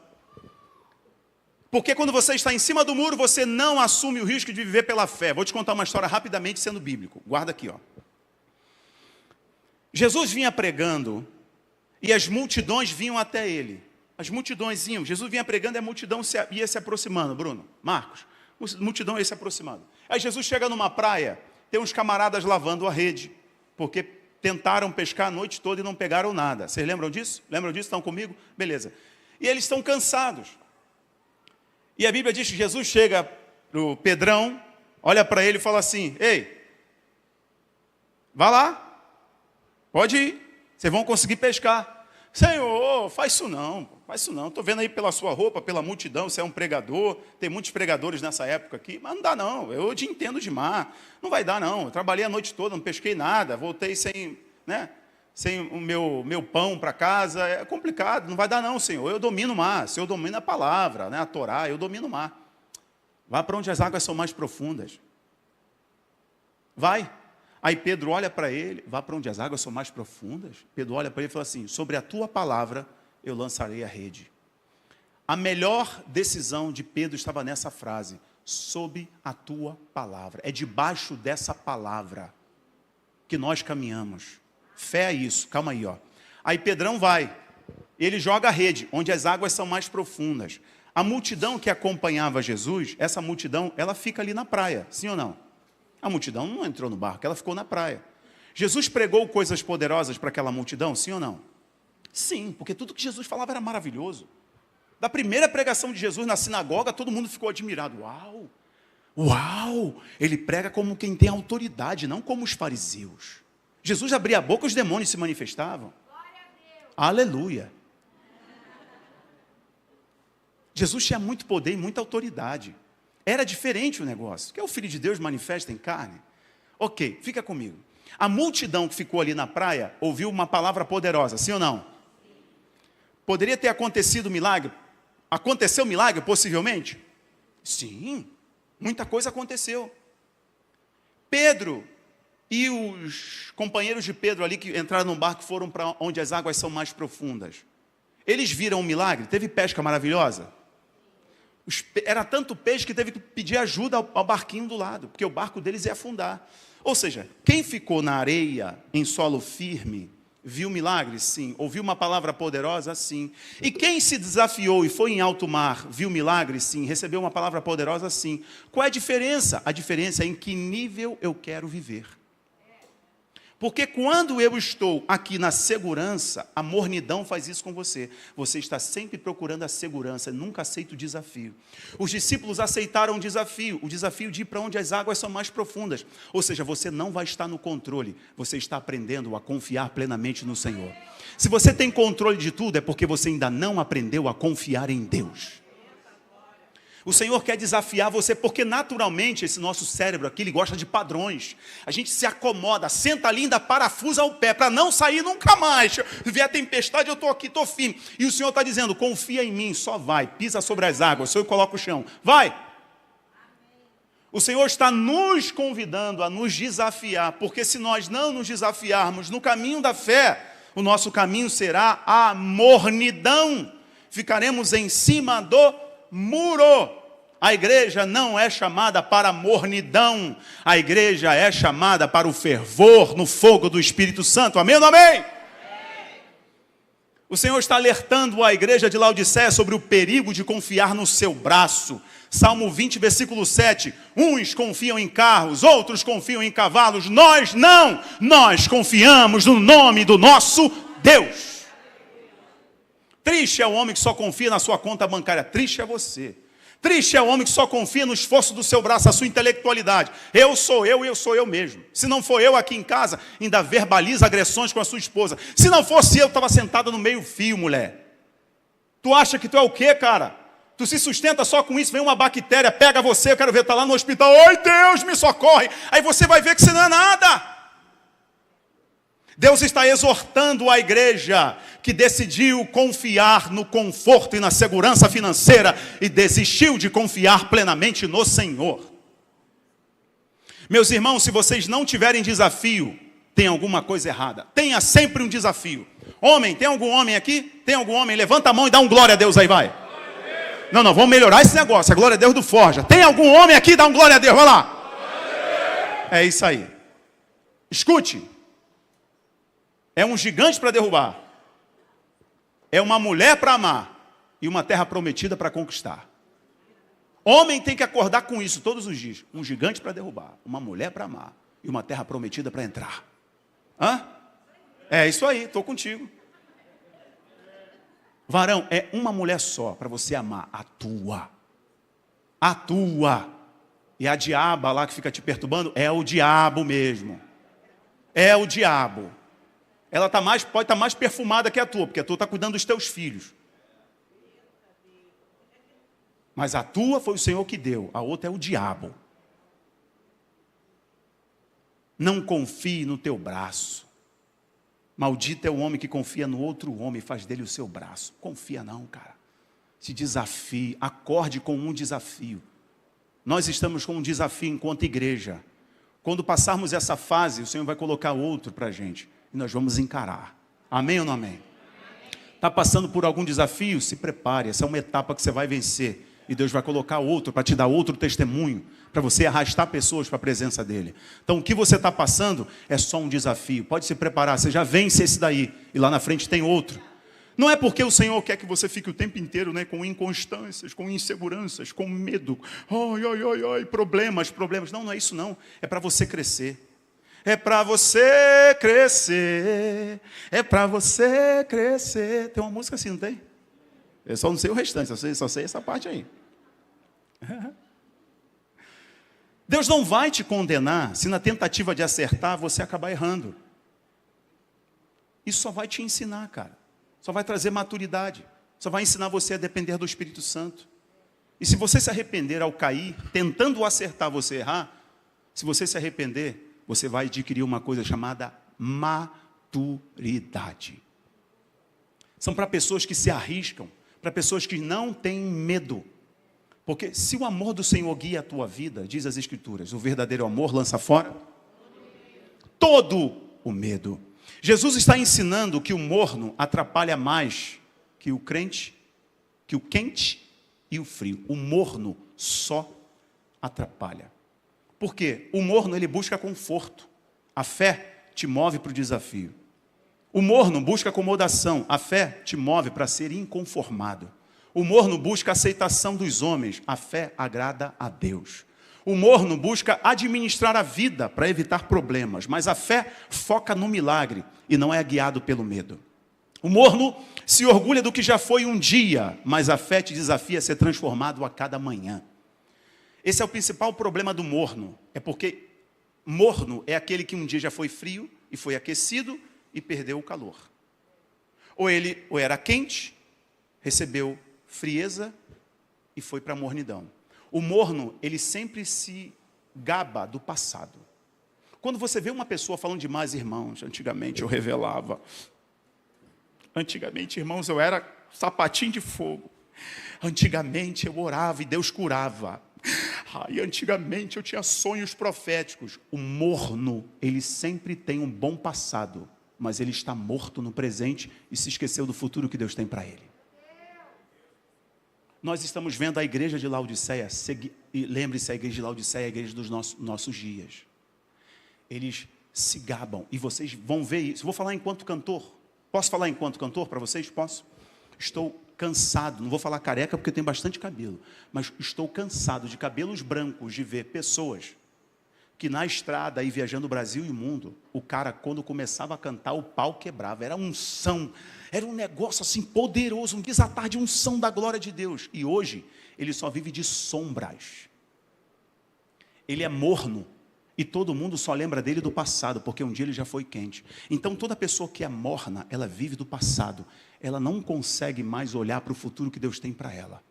Porque quando você está em cima do muro, você não assume o risco de viver pela fé. Vou te contar uma história rapidamente, sendo bíblico. Guarda aqui, ó. Jesus vinha pregando e as multidões vinham até ele. As multidões iam. Jesus vinha pregando e a multidão ia se aproximando. Bruno, Marcos, a multidão ia se aproximando. Aí Jesus chega numa praia, tem uns camaradas lavando a rede, porque tentaram pescar a noite toda e não pegaram nada. Vocês lembram disso? Lembram disso? Estão comigo? Beleza. E eles estão cansados. E a Bíblia diz que Jesus chega para o Pedrão, olha para ele e fala assim, ei, vá lá. Pode ir, vocês vão conseguir pescar. Senhor, faz isso não, estou vendo aí pela sua roupa, pela multidão, você é um pregador, tem muitos pregadores nessa época aqui, mas não dá não, eu te entendo de mar, não vai dar não, eu trabalhei a noite toda, não pesquei nada, voltei sem o meu pão para casa, é complicado, não vai dar não, Senhor, eu domino o mar, o Senhor domina a palavra, a Torá, eu domino o mar. Vá para onde as águas são mais profundas. Vai. Aí Pedro olha para ele, vá para onde as águas são mais profundas. Pedro olha para ele e fala assim, sobre a tua palavra eu lançarei a rede. A melhor decisão de Pedro estava nessa frase, sob a tua palavra. É debaixo dessa palavra que nós caminhamos. Fé é isso, calma aí, ó. Aí Pedrão vai, ele joga a rede, onde as águas são mais profundas. A multidão que acompanhava Jesus, essa multidão, ela fica ali na praia, sim ou não? A multidão não entrou no barco, ela ficou na praia. Jesus pregou coisas poderosas para aquela multidão, sim ou não? Sim, porque tudo que Jesus falava era maravilhoso. Da primeira pregação de Jesus na sinagoga, todo mundo ficou admirado. Uau! Uau! Ele prega como quem tem autoridade, não como os fariseus. Jesus abria a boca, os demônios se manifestavam. Aleluia! Jesus tinha muito poder e muita autoridade. Era diferente o negócio, que é o Filho de Deus manifesta em carne. Ok, fica comigo. A multidão que ficou ali na praia ouviu uma palavra poderosa, sim ou não? Poderia ter acontecido milagre? Aconteceu milagre, possivelmente? Sim, muita coisa aconteceu. Pedro e os companheiros de Pedro ali que entraram no barco foram para onde as águas são mais profundas. Eles viram um milagre? Teve pesca maravilhosa? Era tanto peixe que teve que pedir ajuda ao barquinho do lado, porque o barco deles ia afundar. Ou seja, quem ficou na areia, em solo firme, viu milagres? Sim. Ouviu uma palavra poderosa? Sim. E quem se desafiou e foi em alto mar, viu milagres? Sim. Recebeu uma palavra poderosa? Sim. Qual é a diferença? A diferença é em que nível eu quero viver. Porque quando eu estou aqui na segurança, a mornidão faz isso com você. Você está sempre procurando a segurança, nunca aceita o desafio. Os discípulos aceitaram o desafio de ir para onde as águas são mais profundas. Ou seja, você não vai estar no controle, você está aprendendo a confiar plenamente no Senhor. Se você tem controle de tudo, é porque você ainda não aprendeu a confiar em Deus. O Senhor quer desafiar você, porque naturalmente esse nosso cérebro aqui, ele gosta de padrões. A gente se acomoda, senta ali, ainda parafusa o pé, para não sair nunca mais. Se vier a tempestade, eu estou aqui, estou firme. E o Senhor está dizendo, confia em mim, só vai, pisa sobre as águas, só eu coloco o chão. Vai! O Senhor está nos convidando a nos desafiar, porque se nós não nos desafiarmos no caminho da fé, o nosso caminho será a mornidão. Ficaremos em cima do muro. A igreja não é chamada para a mornidão. A igreja é chamada para o fervor no fogo do Espírito Santo. Amém ou não amém? O Senhor está alertando a igreja de Laodiceia sobre o perigo de confiar no seu braço. Salmo 20, versículo 7. Uns confiam em carros, outros confiam em cavalos. Nós não. Nós confiamos no nome do nosso Deus. Triste é o homem que só confia na sua conta bancária. Triste é você. Triste é o homem que só confia no esforço do seu braço, a sua intelectualidade. Eu sou eu e eu sou eu mesmo. Se não for eu aqui em casa, ainda verbaliza agressões com a sua esposa. Se não fosse eu, estava sentada no meio fio, mulher. Tu acha que tu é o quê, cara? Tu se sustenta só com isso, vem uma bactéria, pega você, eu quero ver, tá lá no hospital. Oi, Deus, me socorre. Aí você vai ver que você não é nada. Deus está exortando a igreja que decidiu confiar no conforto e na segurança financeira e desistiu de confiar plenamente no Senhor. Meus irmãos, se vocês não tiverem desafio, tem alguma coisa errada. Tenha sempre um desafio. Homem, tem algum homem aqui? Tem algum homem? Levanta a mão e dá um glória a Deus aí, vai. Não, vamos melhorar esse negócio. A glória a Deus do Forja. Tem algum homem aqui? Dá um glória a Deus, vai lá. É isso aí. Escute. É um gigante para derrubar. É uma mulher para amar. E uma terra prometida para conquistar. Homem tem que acordar com isso todos os dias. Um gigante para derrubar. Uma mulher para amar. E uma terra prometida para entrar. Hã? É isso aí, estou contigo. Varão, é uma mulher só para você amar. A tua. A tua. E a diaba lá que fica te perturbando é o diabo mesmo. É o diabo. Ela pode estar mais perfumada que a tua, porque a tua está cuidando dos teus filhos. Mas a tua foi o Senhor que deu, a outra é o diabo. Não confie no teu braço. Maldito é o homem que confia no outro homem e faz dele o seu braço. Confia não, cara. Se desafie, acorde com um desafio. Nós estamos com um desafio enquanto igreja. Quando passarmos essa fase, o Senhor vai colocar outro para a gente. E nós vamos encarar. Amém ou não amém? Está passando por algum desafio? Se prepare. Essa é uma etapa que você vai vencer. E Deus vai colocar outro para te dar outro testemunho. Para você arrastar pessoas para a presença dEle. Então o que você está passando é só um desafio. Pode se preparar. Você já vence esse daí. E lá na frente tem outro. Não é porque o Senhor quer que você fique o tempo inteiro, né, com inconstâncias, com inseguranças, com medo. Problemas. Não é isso não. É para você crescer. É para você crescer, é para você crescer. Tem uma música assim, não tem? Eu só não sei o restante, só sei essa parte aí. Deus não vai te condenar se na tentativa de acertar você acabar errando. Isso só vai te ensinar, cara. Só vai trazer maturidade. Só vai ensinar você a depender do Espírito Santo. E se você se arrepender ao cair, tentando acertar você errar, se você se arrepender, você vai adquirir uma coisa chamada maturidade. São para pessoas que se arriscam, para pessoas que não têm medo. Porque se o amor do Senhor guia a tua vida, diz as Escrituras, o verdadeiro amor lança fora todo o medo. Jesus está ensinando que o morno atrapalha mais que o crente, que o quente e o frio. O morno só atrapalha. Por quê? O morno, ele busca conforto. A fé te move para o desafio. O morno busca acomodação. A fé te move para ser inconformado. O morno busca a aceitação dos homens. A fé agrada a Deus. O morno busca administrar a vida para evitar problemas. Mas a fé foca no milagre e não é guiado pelo medo. O morno se orgulha do que já foi um dia, mas a fé te desafia a ser transformado a cada manhã. Esse é o principal problema do morno. É porque morno é aquele que um dia já foi frio e foi aquecido e perdeu o calor. Ou era quente, recebeu frieza e foi para a mornidão. O morno, ele sempre se gaba do passado. Quando você vê uma pessoa falando demais, irmãos, antigamente eu revelava. Antigamente, irmãos, eu era sapatinho de fogo. Antigamente eu orava e Deus curava. Ai, antigamente eu tinha sonhos proféticos. O morno, ele sempre tem um bom passado, mas ele está morto no presente e se esqueceu do futuro que Deus tem para ele. Nós estamos vendo a igreja de Laodiceia, e lembre-se, a igreja de Laodiceia é a igreja dos nossos dias. Eles se gabam, e vocês vão ver isso. Vou falar enquanto cantor. Posso falar enquanto cantor para vocês? Posso? Estou cansado, não vou falar careca porque eu tenho bastante cabelo, mas estou cansado de cabelos brancos, de ver pessoas que na estrada, aí viajando o Brasil e o mundo, o cara, quando começava a cantar, o pau quebrava, era unção, era um negócio assim poderoso, um desatar de unção da glória de Deus. E hoje, ele só vive de sombras. Ele é morno. E todo mundo só lembra dele do passado, porque um dia ele já foi quente. Então toda pessoa que é morna, ela vive do passado. Ela não consegue mais olhar para o futuro que Deus tem para ela.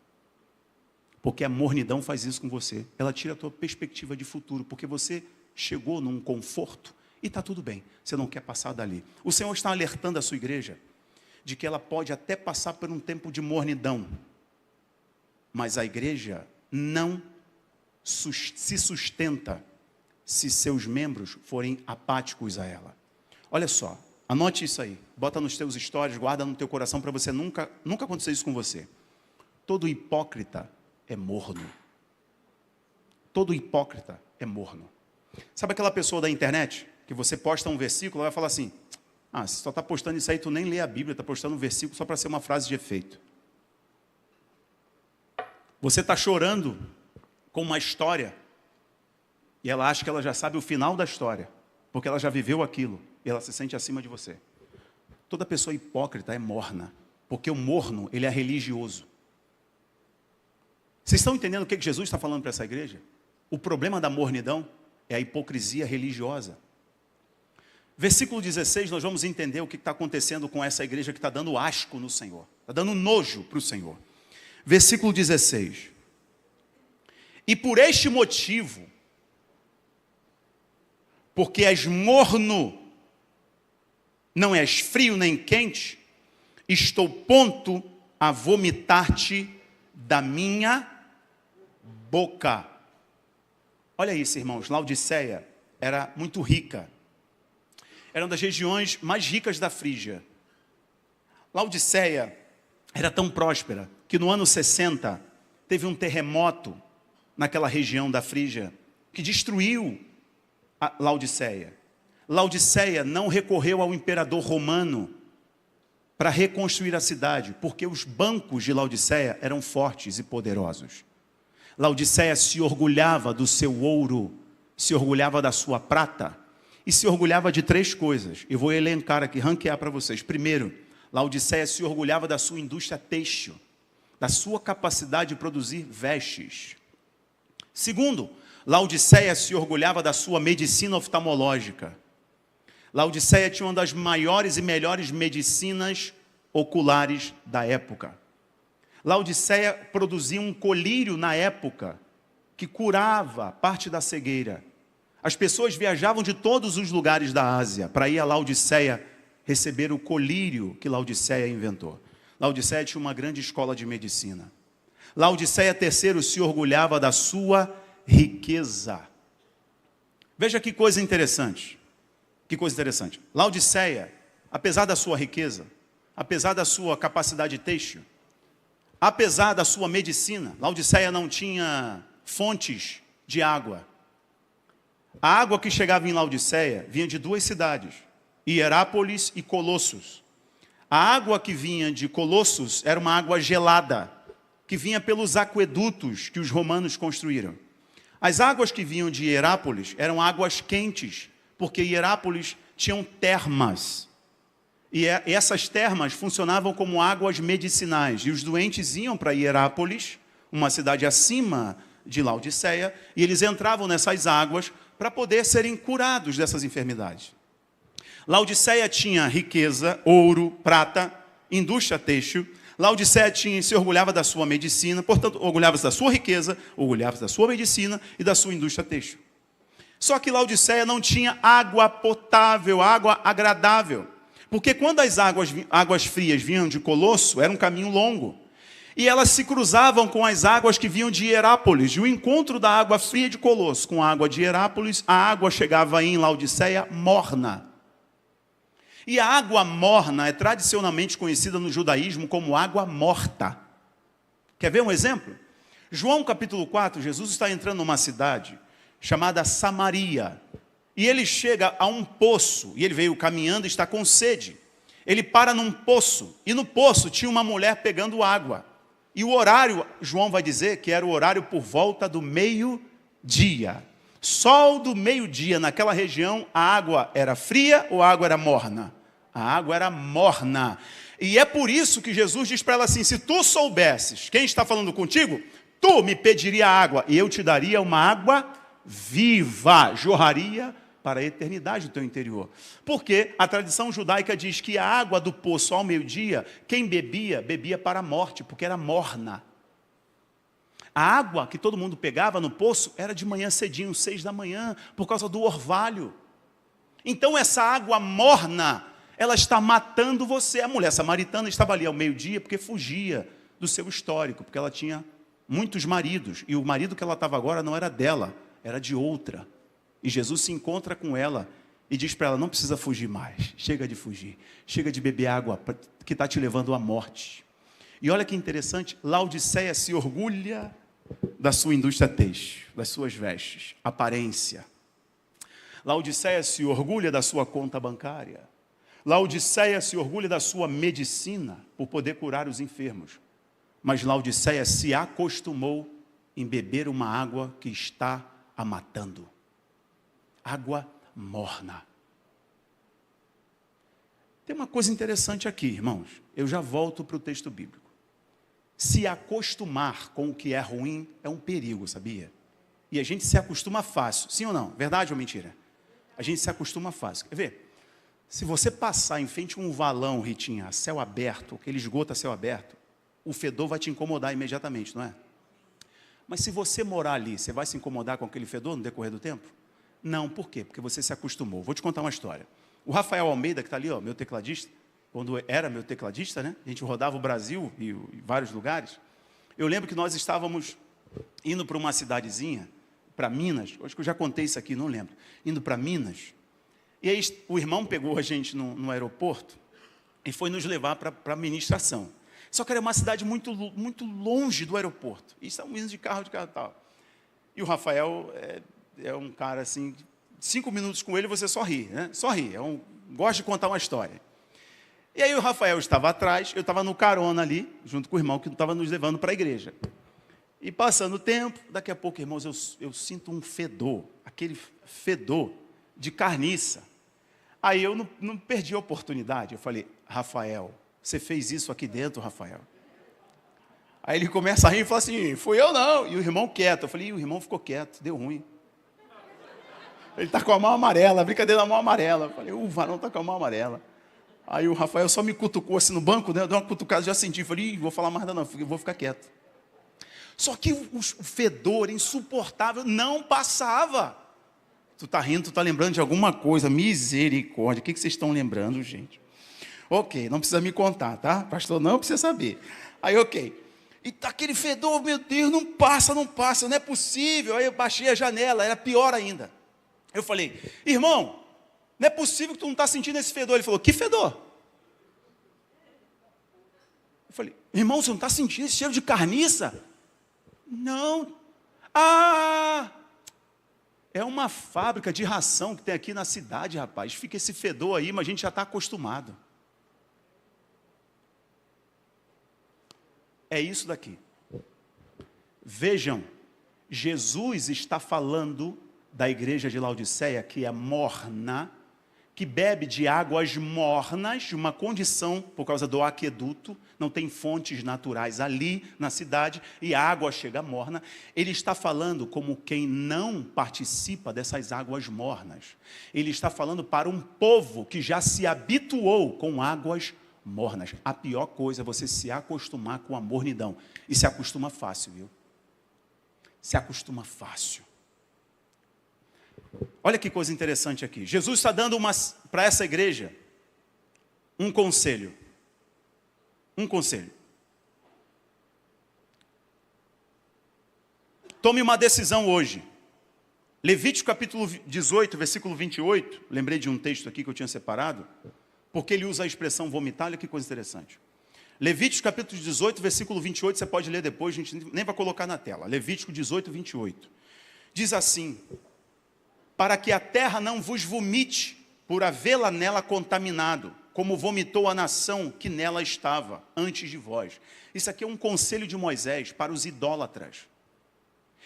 Porque a mornidão faz isso com você. Ela tira a tua perspectiva de futuro, porque você chegou num conforto e está tudo bem. Você não quer passar dali. O Senhor está alertando a sua igreja de que ela pode até passar por um tempo de mornidão. Mas a igreja não se sustenta se seus membros forem apáticos a ela. Olha só, anote isso aí, bota nos teus stories, guarda no teu coração para você nunca acontecer isso com você. Todo hipócrita é morno. Todo hipócrita é morno. Sabe aquela pessoa da internet, que você posta um versículo, ela vai falar assim, se só está postando isso aí, tu nem lê a Bíblia, está postando um versículo só para ser uma frase de efeito. Você está chorando com uma história, e ela acha que ela já sabe o final da história, porque ela já viveu aquilo, e ela se sente acima de você. Toda pessoa hipócrita é morna, porque o morno, ele é religioso. Vocês estão entendendo o que Jesus está falando para essa igreja? O problema da mornidão é a hipocrisia religiosa. Versículo 16, nós vamos entender o que está acontecendo com essa igreja que está dando asco no Senhor, está dando nojo para o Senhor. Versículo 16. E por este motivo, porque és morno, não és frio nem quente, estou pronto a vomitar-te da minha boca. Olha isso, irmãos, Laodiceia era muito rica. Era uma das regiões mais ricas da Frígia. Laodiceia era tão próspera que no ano 60 teve um terremoto naquela região da Frígia que destruiu a Laodiceia. Laodiceia não recorreu ao imperador romano para reconstruir a cidade, porque os bancos de Laodiceia eram fortes e poderosos. Laodiceia se orgulhava do seu ouro, se orgulhava da sua prata e se orgulhava de 3 coisas. Eu vou elencar aqui, ranquear para vocês. Primeiro, Laodiceia se orgulhava da sua indústria têxtil, da sua capacidade de produzir vestes. Segundo, Laodiceia se orgulhava da sua medicina oftalmológica. Laodiceia tinha uma das maiores e melhores medicinas oculares da época. Laodiceia produzia um colírio na época que curava parte da cegueira. As pessoas viajavam de todos os lugares da Ásia para ir a Laodiceia receber o colírio que Laodiceia inventou. Laodiceia tinha uma grande escola de medicina. Laodiceia, terceiro, se orgulhava da sua riqueza. Veja que coisa interessante. Que coisa interessante. Laodiceia, apesar da sua riqueza, apesar da sua capacidade têxtil, apesar da sua medicina, Laodiceia não tinha fontes de água. A água que chegava em Laodiceia vinha de duas cidades, Hierápolis e Colossos. A água que vinha de Colossos era uma água gelada, que vinha pelos aquedutos que os romanos construíram. As águas que vinham de Hierápolis eram águas quentes, porque Hierápolis tinham termas. E essas termas funcionavam como águas medicinais. E os doentes iam para Hierápolis, uma cidade acima de Laodiceia, e eles entravam nessas águas para poder serem curados dessas enfermidades. Laodiceia tinha riqueza, ouro, prata, indústria têxtil. Laodiceia se orgulhava da sua medicina, portanto, orgulhava-se da sua riqueza, orgulhava-se da sua medicina e da sua indústria têxtil. Só que Laodiceia não tinha água potável, água agradável. Porque quando as águas frias vinham de Colosso, era um caminho longo. E elas se cruzavam com as águas que vinham de Hierápolis. E o encontro da água fria de Colosso com a água de Hierápolis, a água chegava em Laodiceia morna. E a água morna é tradicionalmente conhecida no judaísmo como água morta. Quer ver um exemplo? João capítulo 4, Jesus está entrando numa cidade chamada Samaria. E ele chega a um poço, e ele veio caminhando e está com sede. Ele para num poço, e no poço tinha uma mulher pegando água. E o horário, João vai dizer que era o horário por volta do meio-dia. Sol do meio-dia, naquela região, a água era fria ou a água era morna? A água era morna. E é por isso que Jesus diz para ela assim, se tu soubesses quem está falando contigo, tu me pediria água, e eu te daria uma água viva, jorraria para a eternidade do teu interior. Porque a tradição judaica diz que a água do poço ao meio-dia, quem bebia, bebia para a morte, porque era morna. A água que todo mundo pegava no poço era de manhã cedinho, 6 da manhã, por causa do orvalho. Então essa água morna, ela está matando você. A mulher samaritana estava ali ao meio-dia porque fugia do seu histórico, porque ela tinha muitos maridos, e o marido que ela estava agora não era dela, era de outra. E Jesus se encontra com ela e diz para ela, não precisa fugir mais, chega de fugir, chega de beber água que está te levando à morte. E olha que interessante, Laodiceia se orgulha da sua indústria têxtil, das suas vestes, aparência. Laodiceia se orgulha da sua conta bancária. Laodiceia se orgulha da sua medicina, por poder curar os enfermos. Mas Laodiceia se acostumou em beber uma água que está a matando. Água morna. Tem uma coisa interessante aqui, irmãos. Eu já volto para o texto bíblico. Se acostumar com o que é ruim é um perigo, sabia? E a gente se acostuma fácil. Sim ou não? Verdade ou mentira? A gente se acostuma fácil. Quer ver? Se você passar em frente a um valão, Ritinha, a céu aberto, aquele esgoto a céu aberto, o fedor vai te incomodar imediatamente, não é? Mas se você morar ali, você vai se incomodar com aquele fedor no decorrer do tempo? Não, por quê? Porque você se acostumou. Vou te contar uma história. O Rafael Almeida, que está ali, ó, meu tecladista, quando era meu tecladista, né? A gente rodava o Brasil e vários lugares. Eu lembro que nós estávamos indo para uma cidadezinha, para Minas, acho que eu já contei isso aqui, não lembro, indo para Minas. E aí o irmão pegou a gente no aeroporto e foi nos levar para a ministração. Só que era uma cidade muito, muito longe do aeroporto. E estávamos indo de carro e tal. E o Rafael é um cara assim, 5 minutos com ele você só ri, né? Só ri, gosta de contar uma história. E aí o Rafael estava atrás, eu estava no carona ali, junto com o irmão que estava nos levando para a igreja. E passando o tempo, daqui a pouco, irmãos, eu sinto um fedor, aquele fedor de carniça. Aí eu não perdi a oportunidade, eu falei, Rafael, você fez isso aqui dentro, Rafael? Aí ele começa a rir e fala assim, fui eu não. E o irmão quieto, eu falei, o irmão ficou quieto, deu ruim. Ele está com a mão amarela, brincadeira da mão amarela. Eu falei, o varão está com a mão amarela. Aí o Rafael só me cutucou assim no banco, né? Deu uma cutucada, já senti. Falei, vou falar mais nada não, vou ficar quieto. Só que o fedor insuportável não passava. Tu está rindo, tu está lembrando de alguma coisa, misericórdia. O que vocês estão lembrando, gente? Ok, não precisa me contar, tá? Pastor, não precisa saber. Aí, ok. E tá aquele fedor, meu Deus, não passa, não é possível. Aí eu baixei a janela, era pior ainda. Eu falei, irmão, não é possível que tu não está sentindo esse fedor. Ele falou, que fedor? Eu falei, irmão, você não está sentindo esse cheiro de carniça? Não. Ah, é uma fábrica de ração que tem aqui na cidade, rapaz. Fica esse fedor aí, mas a gente já está acostumado. É isso daqui. Vejam, Jesus está falando da igreja de Laodiceia, que é morna, que bebe de águas mornas, de uma condição, por causa do aqueduto, não tem fontes naturais ali na cidade, e a água chega morna. Ele está falando como quem não participa dessas águas mornas. Ele está falando para um povo que já se habituou com águas mornas. A pior coisa é você se acostumar com a mornidão. E se acostuma fácil, viu? Se acostuma fácil. Olha que coisa interessante aqui. Jesus está dando para essa igreja um conselho. Um conselho. Tome uma decisão hoje. Levítico capítulo 18, versículo 28. Lembrei de um texto aqui que eu tinha separado, porque ele usa a expressão vomitar. Olha que coisa interessante. Levítico capítulo 18, versículo 28, você pode ler depois, a gente nem vai colocar na tela. Levítico 18, 28. Diz assim: para que a terra não vos vomite, por havê-la nela contaminado, como vomitou a nação que nela estava, antes de vós. Isso aqui é um conselho de Moisés para os idólatras.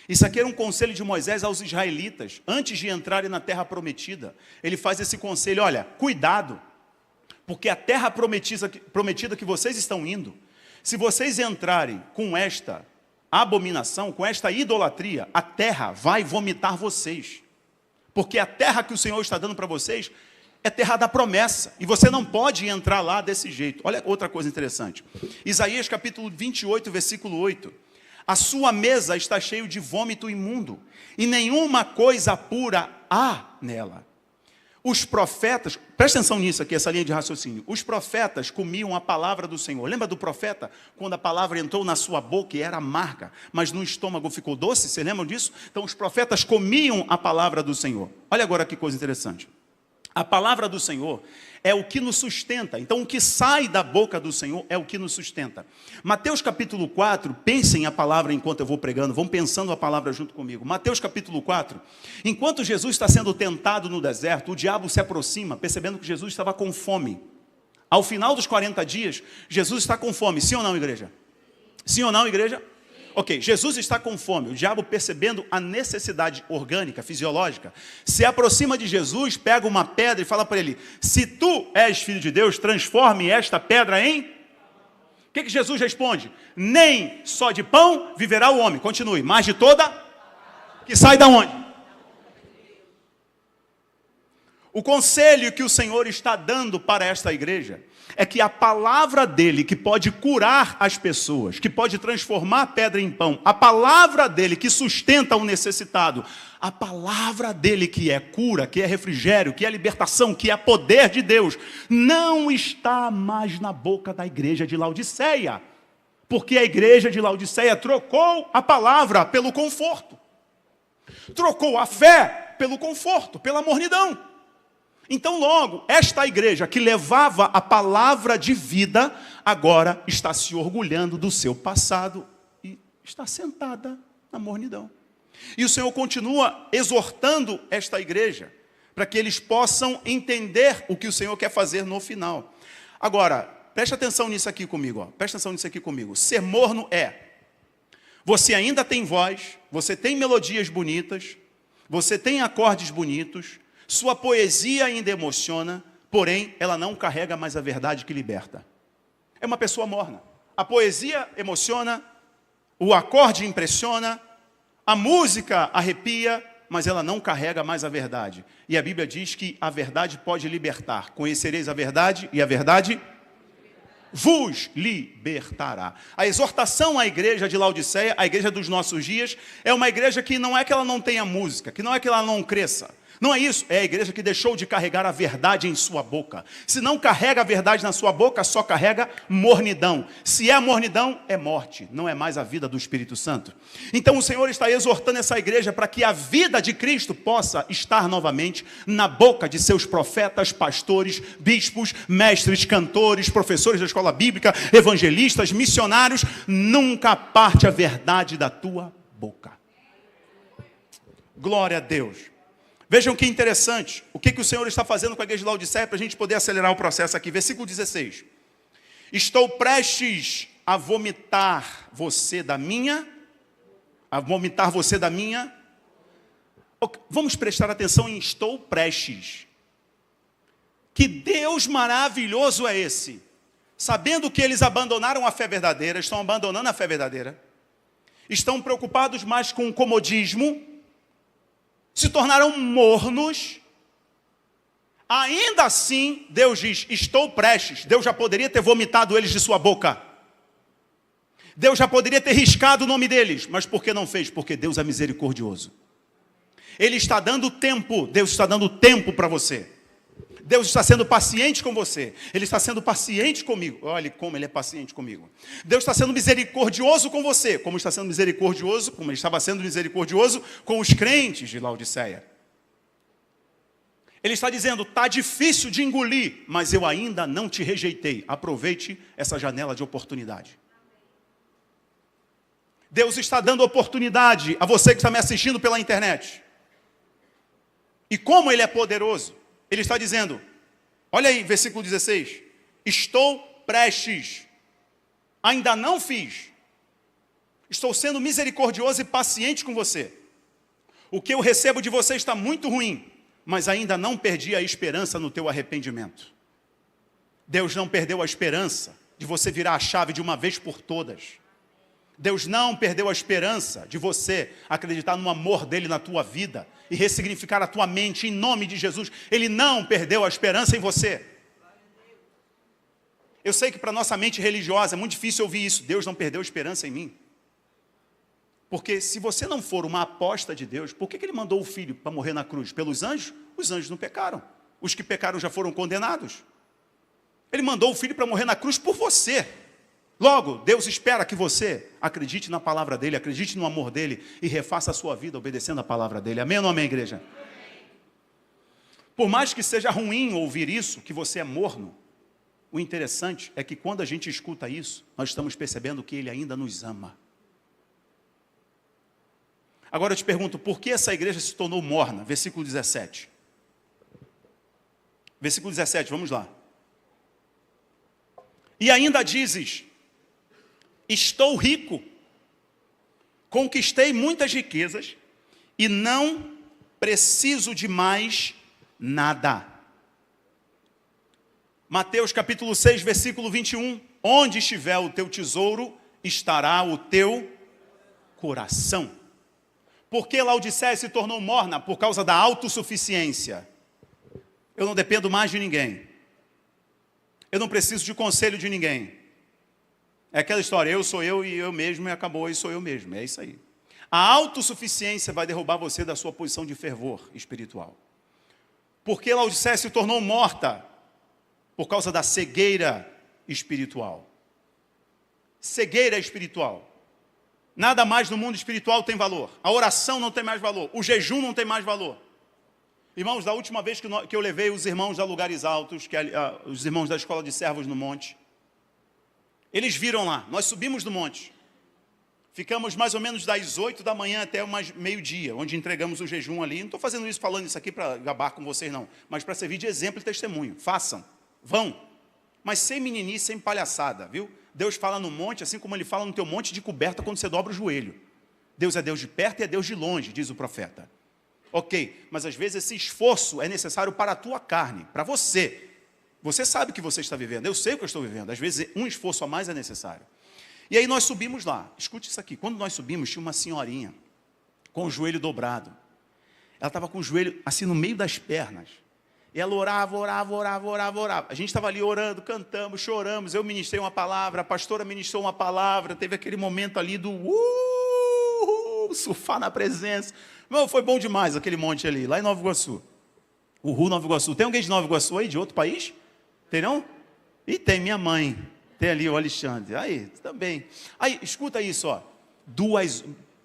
Isso aqui era um conselho de Moisés aos israelitas, antes de entrarem na terra prometida. Ele faz esse conselho, olha, cuidado, porque a terra prometida que vocês estão indo, se vocês entrarem com esta abominação, com esta idolatria, a terra vai vomitar vocês. Porque a terra que o Senhor está dando para vocês é terra da promessa. E você não pode entrar lá desse jeito. Olha outra coisa interessante. Isaías capítulo 28, versículo 8. A sua mesa está cheia de vômito imundo, e nenhuma coisa pura há nela. Os profetas, presta atenção nisso aqui, essa linha de raciocínio. Os profetas comiam a palavra do Senhor. Lembra do profeta? Quando a palavra entrou na sua boca e era amarga, mas no estômago ficou doce? Você lembra disso? Então os profetas comiam a palavra do Senhor. Olha agora que coisa interessante. A palavra do Senhor é o que nos sustenta. Então o que sai da boca do Senhor é o que nos sustenta. Mateus capítulo 4, pensem a palavra enquanto eu vou pregando, vão pensando a palavra junto comigo. Mateus capítulo 4, enquanto Jesus está sendo tentado no deserto, o diabo se aproxima, percebendo que Jesus estava com fome. Ao final dos 40 dias, Jesus está com fome, sim ou não, igreja? Sim ou não, igreja? Ok, Jesus está com fome, o diabo, percebendo a necessidade orgânica, fisiológica, se aproxima de Jesus, pega uma pedra e fala para ele: se tu és filho de Deus, transforme esta pedra em... O que Jesus responde? Nem só de pão viverá o homem. Continue, mas de toda... Que sai da onde? O conselho que o Senhor está dando para esta igreja é que a palavra dele, que pode curar as pessoas, que pode transformar a pedra em pão, a palavra dele que sustenta o necessitado, a palavra dele que é cura, que é refrigério, que é libertação, que é poder de Deus, não está mais na boca da igreja de Laodiceia, porque a igreja de Laodiceia trocou a palavra pelo conforto, trocou a fé pelo conforto, pela mornidão. Então logo, esta igreja que levava a palavra de vida, agora está se orgulhando do seu passado e está sentada na mornidão. E o Senhor continua exortando esta igreja, para que eles possam entender o que o Senhor quer fazer no final. Agora, preste atenção nisso aqui comigo, ó. Preste atenção nisso aqui comigo. Ser morno é, você ainda tem voz, você tem melodias bonitas, você tem acordes bonitos, sua poesia ainda emociona, porém, ela não carrega mais a verdade que liberta. É uma pessoa morna. A poesia emociona, o acorde impressiona, a música arrepia, mas ela não carrega mais a verdade. E a Bíblia diz que a verdade pode libertar. Conhecereis a verdade e a verdade vos libertará. A exortação à igreja de Laodiceia, a igreja dos nossos dias, é uma igreja que não é que ela não tenha música, que não é que ela não cresça, Não é isso, é a igreja que deixou de carregar a verdade em sua boca. Se não carrega a verdade na sua boca, só carrega mornidão. Se é mornidão, é morte, não é mais a vida do Espírito Santo. Então o Senhor está exortando essa igreja para que a vida de Cristo possa estar novamente na boca de seus profetas, pastores, bispos, mestres, cantores, professores da escola bíblica, evangelistas, missionários. Nunca parte a verdade da tua boca. Glória a Deus. Vejam que interessante, o que o Senhor está fazendo com a igreja de Laodiceia, para a gente poder acelerar o processo aqui. Versículo 16. Estou prestes a vomitar você da minha... Vamos prestar atenção em estou prestes. Que Deus maravilhoso é esse? Sabendo que eles abandonaram a fé verdadeira, estão abandonando a fé verdadeira, estão preocupados mais com o comodismo, se tornaram mornos. Ainda assim, Deus diz, estou prestes. Deus já poderia ter vomitado eles de sua boca. Deus já poderia ter riscado o nome deles. Mas por que não fez? Porque Deus é misericordioso. Ele está dando tempo. Deus está dando tempo para você. Deus está sendo paciente com você. Ele está sendo paciente comigo. Olha como Ele é paciente comigo. Deus está sendo misericordioso com você. Como está sendo misericordioso, como Ele estava sendo misericordioso com os crentes de Laodiceia. Ele está dizendo, está difícil de engolir, mas eu ainda não te rejeitei. Aproveite essa janela de oportunidade. Deus está dando oportunidade a você que está me assistindo pela internet. E como Ele é poderoso. Ele está dizendo, olha aí, versículo 16. Estou prestes, ainda não fiz. Estou sendo misericordioso e paciente com você. O que eu recebo de você está muito ruim, mas ainda não perdi a esperança no teu arrependimento. Deus não perdeu a esperança de você virar a chave de uma vez por todas. Deus não perdeu a esperança de você acreditar no amor dele na tua vida e ressignificar a tua mente em nome de Jesus. Ele não perdeu a esperança em você. Eu sei que para nossa mente religiosa é muito difícil ouvir isso. Deus não perdeu a esperança em mim. Porque se você não for uma aposta de Deus, por que Ele mandou o Filho para morrer na cruz? Pelos anjos? Os anjos não pecaram. Os que pecaram já foram condenados. Ele mandou o Filho para morrer na cruz por você. Logo, Deus espera que você acredite na palavra dEle, acredite no amor dEle e refaça a sua vida obedecendo a palavra dEle. Amém ou não amém, igreja? Amém. Por mais que seja ruim ouvir isso, que você é morno, o interessante é que quando a gente escuta isso, nós estamos percebendo que Ele ainda nos ama. Agora eu te pergunto, por que essa igreja se tornou morna? Versículo 17. Versículo 17, vamos lá. E ainda dizes, estou rico, conquistei muitas riquezas e não preciso de mais nada. Mateus capítulo 6, versículo 21. Onde estiver o teu tesouro, estará o teu coração. Por que Laodiceia se tornou morna? Por causa da autossuficiência. Eu não dependo mais de ninguém. Eu não preciso de conselho de ninguém. É aquela história, eu sou eu e eu mesmo, e acabou, e sou eu mesmo. É isso aí. A autossuficiência vai derrubar você da sua posição de fervor espiritual. Por que Laodiceia se tornou morta? Por causa da cegueira espiritual. Cegueira espiritual. Nada mais no mundo espiritual tem valor. A oração não tem mais valor. O jejum não tem mais valor. Irmãos, da última vez que eu levei os irmãos a lugares altos, os irmãos da escola de servos no monte, eles viram lá, nós subimos no monte. Ficamos mais ou menos das 8 da manhã até umas meio-dia, onde entregamos o jejum ali. Não estou fazendo isso, falando isso aqui para gabar com vocês não, mas para servir de exemplo e testemunho. Façam, vão, mas sem meninice, sem palhaçada, viu? Deus fala no monte, assim como Ele fala no teu monte de coberta quando você dobra o joelho. Deus é Deus de perto e é Deus de longe, diz o profeta. Ok, mas às vezes esse esforço é necessário para a tua carne, para você. Você sabe o que você está vivendo, eu sei o que eu estou vivendo. Às vezes um esforço a mais é necessário. E aí nós subimos lá, escute isso aqui. Quando nós subimos, tinha uma senhorinha com o joelho dobrado. Ela estava com o joelho assim no meio das pernas. E ela orava. A gente estava ali orando, cantamos, choramos. Eu ministrei uma palavra, a pastora ministrou uma palavra. Teve aquele momento ali do surfar na presença. Meu, foi bom demais aquele monte ali, lá em Nova Iguaçu. Uhul, Nova Iguaçu. Tem alguém de Nova Iguaçu aí, de outro país? Tem não? E tem minha mãe. Tem ali o Alexandre. Aí, também. Aí, escuta isso, ó.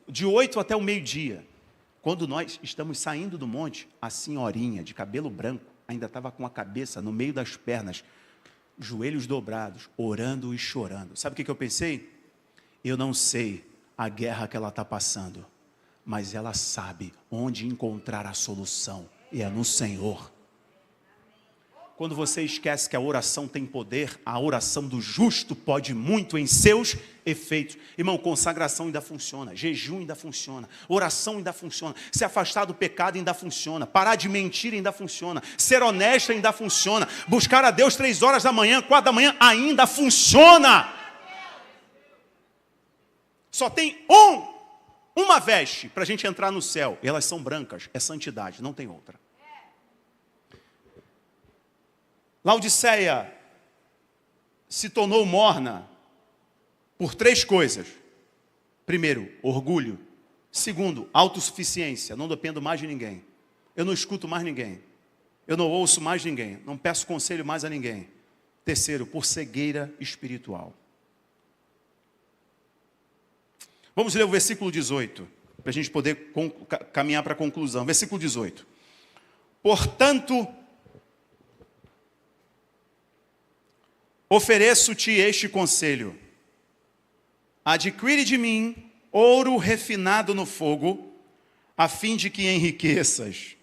De 8 até o meio-dia. Quando nós estamos saindo do monte, a senhorinha de cabelo branco ainda estava com a cabeça no meio das pernas, joelhos dobrados, orando e chorando. Sabe o que eu pensei? Eu não sei a guerra que ela está passando, mas ela sabe onde encontrar a solução, e é no Senhor. Quando você esquece que a oração tem poder, a oração do justo pode muito em seus efeitos. Irmão, consagração ainda funciona, jejum ainda funciona, oração ainda funciona, se afastar do pecado ainda funciona, parar de mentir ainda funciona, ser honesto ainda funciona, buscar a Deus 3 horas da manhã, 4 da manhã ainda funciona. Só tem uma veste para a gente entrar no céu, e elas são brancas, é santidade, não tem outra. Laodiceia se tornou morna por 3 coisas. Primeiro, orgulho. Segundo, autossuficiência. Não dependo mais de ninguém. Eu não escuto mais ninguém. Eu não ouço mais ninguém. Não peço conselho mais a ninguém. Terceiro, por cegueira espiritual. Vamos ler o versículo 18, para a gente poder caminhar para a conclusão. Versículo 18. Portanto, ofereço-te este conselho: adquire de mim ouro refinado no fogo, a fim de que enriqueças,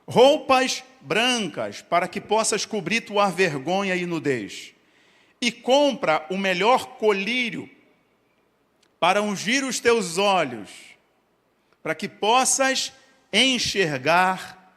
roupas brancas, para que possas cobrir tua vergonha e nudez, e compra o melhor colírio, para ungir os teus olhos, para que possas enxergar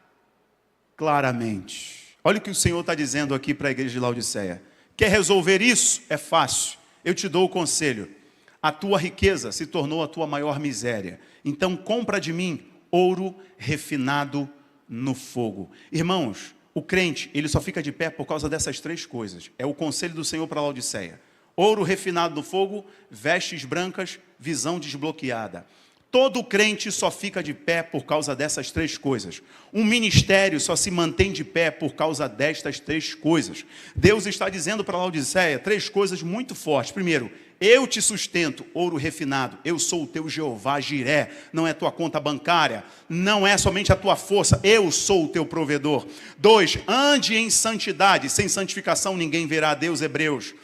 claramente. Olha o que o Senhor está dizendo aqui para a igreja de Laodiceia. Quer resolver isso? É fácil. Eu te dou o conselho. A tua riqueza se tornou a tua maior miséria. Então compra de mim ouro refinado no fogo. Irmãos, o crente, ele só fica de pé por causa dessas 3 coisas. É o conselho do Senhor para Laodiceia. Ouro refinado no fogo, vestes brancas, visão desbloqueada. Todo crente só fica de pé por causa dessas 3 coisas. Um ministério só se mantém de pé por causa destas 3 coisas. Deus está dizendo para Laodiceia 3 coisas muito fortes. Primeiro, eu te sustento, ouro refinado. Eu sou o teu Jeová Jiré. Não é tua conta bancária. Não é somente a tua força. Eu sou o teu provedor. 2, ande em santidade. Sem santificação ninguém verá a Deus. Hebreus.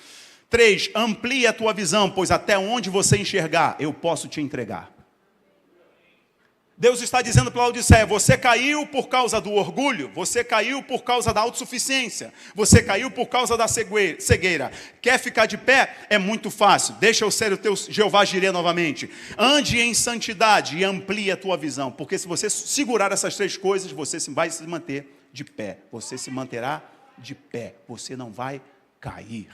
3, amplie a tua visão, pois até onde você enxergar, eu posso te entregar. Deus está dizendo para Laodiceia: você caiu por causa do orgulho, você caiu por causa da autossuficiência, você caiu por causa da cegueira. Quer ficar de pé? É muito fácil. Deixa eu ser o teu Jeová Jireh novamente. Ande em santidade e amplie a tua visão, porque se você segurar essas 3 coisas, você vai se manter de pé. Você se manterá de pé. Você não vai cair.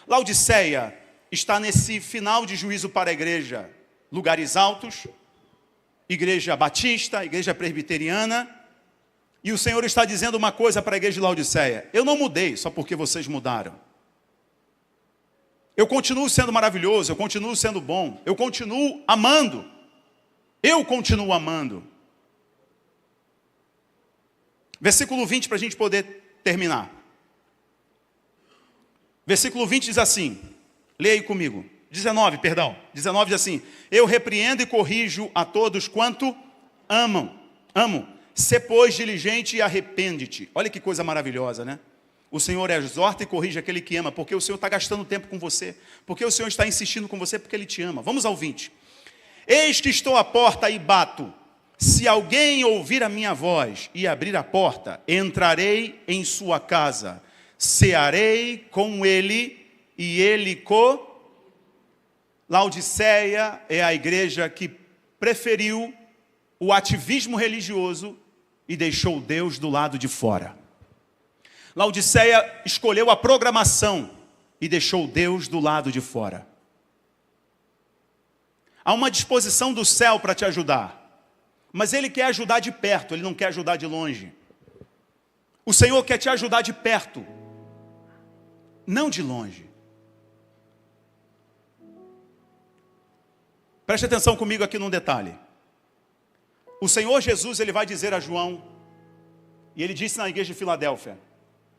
Laodiceia está nesse final de juízo para a igreja. Lugares altos, igreja batista, igreja presbiteriana, e o Senhor está dizendo uma coisa para a igreja de Laodiceia: eu não mudei só porque vocês mudaram. Eu continuo sendo maravilhoso, eu continuo sendo bom, eu continuo amando. Eu continuo amando. Versículo 20 para a gente poder terminar. Versículo 20 diz assim, leia aí comigo. 19 diz assim: eu repreendo e corrijo a todos quanto amo. Sê, pois, diligente e arrepende-te. Olha que coisa maravilhosa, né? O Senhor exorta e corrige aquele que ama, porque o Senhor está gastando tempo com você, porque o Senhor está insistindo com você, porque Ele te ama. Vamos ao 20. Eis que estou à porta e bato. Se alguém ouvir a minha voz e abrir a porta, entrarei em sua casa, cearei com ele e ele comigo. Laodiceia é a igreja que preferiu o ativismo religioso e deixou Deus do lado de fora. Laodiceia escolheu a programação e deixou Deus do lado de fora. Há uma disposição do céu para te ajudar, mas Ele quer ajudar de perto, Ele não quer ajudar de longe. O Senhor quer te ajudar de perto, não de longe. Preste atenção comigo aqui num detalhe. O Senhor Jesus, ele vai dizer a João, e ele disse na igreja de Filadélfia: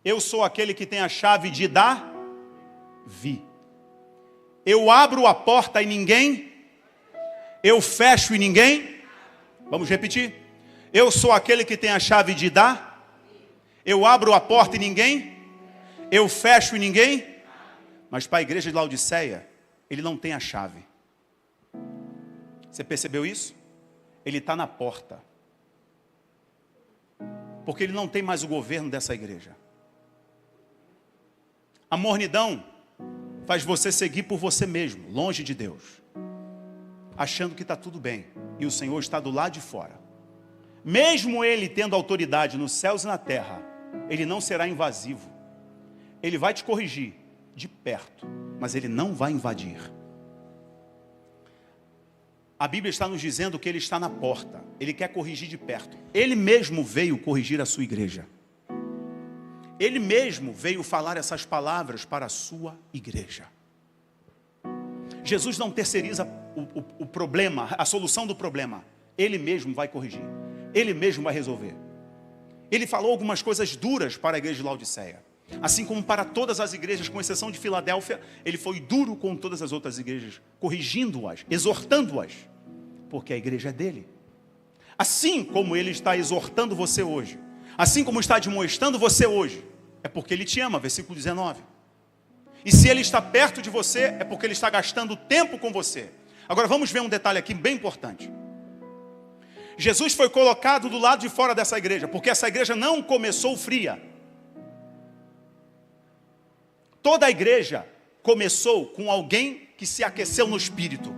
eu sou aquele que tem a chave de Davi. Eu abro a porta e ninguém, eu fecho e ninguém. Vamos repetir. Eu sou aquele que tem a chave de Davi. Eu abro a porta e ninguém, eu fecho e ninguém. Mas para a igreja de Laodiceia, ele não tem a chave. Você percebeu isso? Ele está na porta. Porque ele não tem mais o governo dessa igreja. A mornidão faz você seguir por você mesmo, longe de Deus, achando que está tudo bem, e o Senhor está do lado de fora. Mesmo ele tendo autoridade nos céus e na terra, ele não será invasivo. Ele vai te corrigir de perto, mas ele não vai invadir. A Bíblia está nos dizendo que ele está na porta. Ele quer corrigir de perto. Ele mesmo veio corrigir a sua igreja. Ele mesmo veio falar essas palavras para a sua igreja. Jesus não terceiriza o problema, a solução do problema. Ele mesmo vai corrigir. Ele mesmo vai resolver. Ele falou algumas coisas duras para a igreja de Laodiceia. Assim como para todas as igrejas, com exceção de Filadélfia, ele foi duro com todas as outras igrejas, corrigindo-as, exortando-as, porque a igreja é dele. Assim como ele está exortando você hoje, assim como está admoestando você hoje, é porque ele te ama, versículo 19. E se ele está perto de você, é porque ele está gastando tempo com você. Agora vamos ver um detalhe aqui bem importante. Jesus foi colocado do lado de fora dessa igreja, porque essa igreja não começou fria. Toda a igreja começou com alguém que se aqueceu no espírito.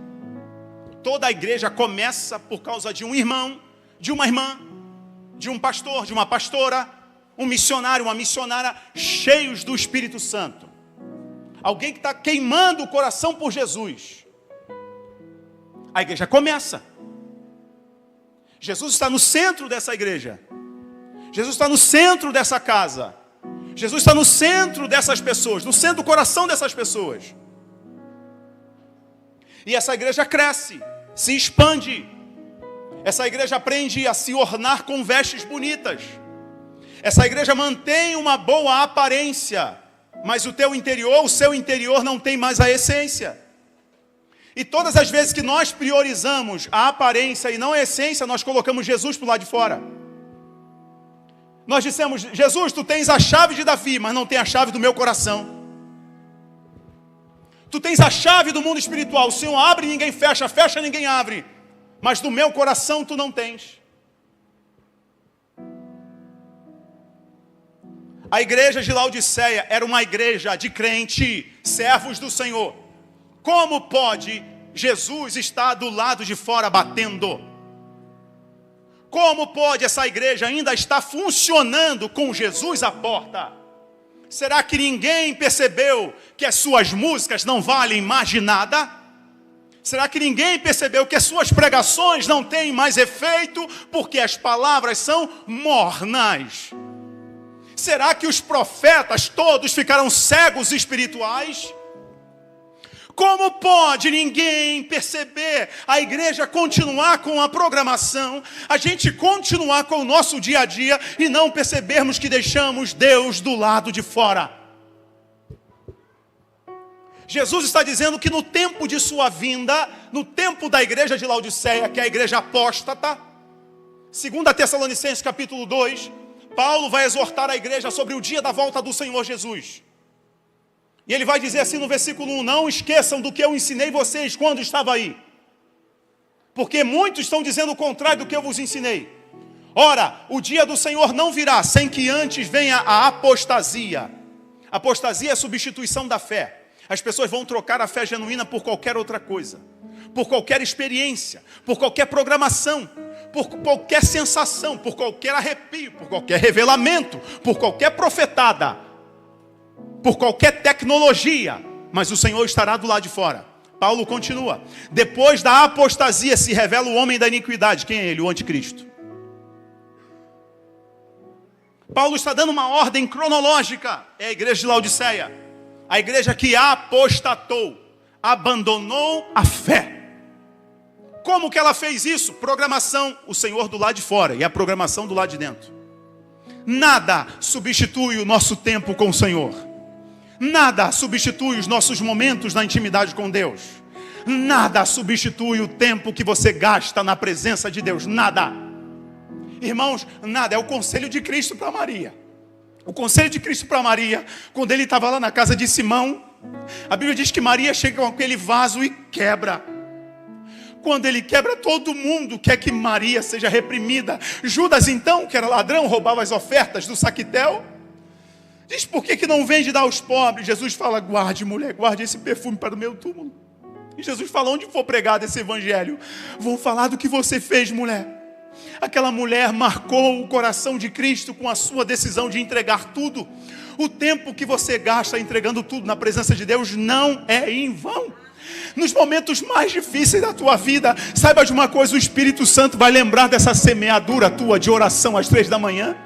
Toda a igreja começa por causa de um irmão, de uma irmã, de um pastor, de uma pastora, um missionário, uma missionária, cheios do Espírito Santo. Alguém que está queimando o coração por Jesus. A igreja começa. Jesus está no centro dessa igreja. Jesus está no centro dessa casa. Jesus está no centro dessas pessoas, no centro do coração dessas pessoas. E essa igreja cresce, se expande. Essa igreja aprende a se ornar com vestes bonitas. Essa igreja mantém uma boa aparência, mas o seu interior não tem mais a essência. E todas as vezes que nós priorizamos a aparência e não a essência, nós colocamos Jesus para o lado de fora. Nós dissemos: Jesus, tu tens a chave de Davi, mas não tem a chave do meu coração. Tu tens a chave do mundo espiritual. O Senhor abre e ninguém fecha, fecha e ninguém abre. Mas do meu coração tu não tens. A igreja de Laodiceia era uma igreja de crente, servos do Senhor. Como pode Jesus estar do lado de fora batendo? Como pode essa igreja ainda estar funcionando com Jesus à porta? Será que ninguém percebeu que as suas músicas não valem mais de nada? Será que ninguém percebeu que as suas pregações não têm mais efeito porque as palavras são mornas? Será que os profetas todos ficaram cegos espirituais? Como pode ninguém perceber a igreja continuar com a programação, a gente continuar com o nosso dia a dia e não percebermos que deixamos Deus do lado de fora? Jesus está dizendo que no tempo de sua vinda, no tempo da igreja de Laodiceia, que é a igreja apóstata, 2 Tessalonicenses capítulo 2, Paulo vai exortar a igreja sobre o dia da volta do Senhor Jesus. E ele vai dizer assim no versículo 1, não esqueçam do que eu ensinei vocês quando estava aí. Porque muitos estão dizendo o contrário do que eu vos ensinei. Ora, o dia do Senhor não virá sem que antes venha a apostasia. Apostasia é a substituição da fé. As pessoas vão trocar a fé genuína por qualquer outra coisa. Por qualquer experiência, por qualquer programação, por qualquer sensação, por qualquer arrepio, por qualquer revelamento, por qualquer profetada, por qualquer tecnologia, mas o Senhor estará do lado de fora. Paulo continua: depois da apostasia se revela o homem da iniquidade. Quem é ele? O anticristo. Paulo está dando uma ordem cronológica. É a igreja de Laodiceia, a igreja que apostatou, abandonou a fé. Como que ela fez isso? Programação, o Senhor do lado de fora e a programação do lado de dentro. Nada substitui o nosso tempo com o Senhor. Nada substitui os nossos momentos na intimidade com Deus. Nada substitui o tempo que você gasta na presença de Deus. Nada. Irmãos, nada. É o conselho de Cristo para Maria. O conselho de Cristo para Maria, quando ele estava lá na casa de Simão, a Bíblia diz que Maria chega com aquele vaso e quebra. Quando ele quebra, todo mundo quer que Maria seja reprimida. Judas então, que era ladrão, roubava as ofertas do saquitel, diz: por que não vende dar aos pobres? Jesus fala: guarde, mulher, guarde esse perfume para o meu túmulo. E Jesus fala: onde for pregado esse evangelho, vão falar do que você fez, mulher. Aquela mulher marcou o coração de Cristo com a sua decisão de entregar tudo. O tempo que você gasta entregando tudo na presença de Deus não é em vão. Nos momentos mais difíceis da tua vida, saiba de uma coisa: o Espírito Santo vai lembrar dessa semeadura tua de oração às 3 da manhã.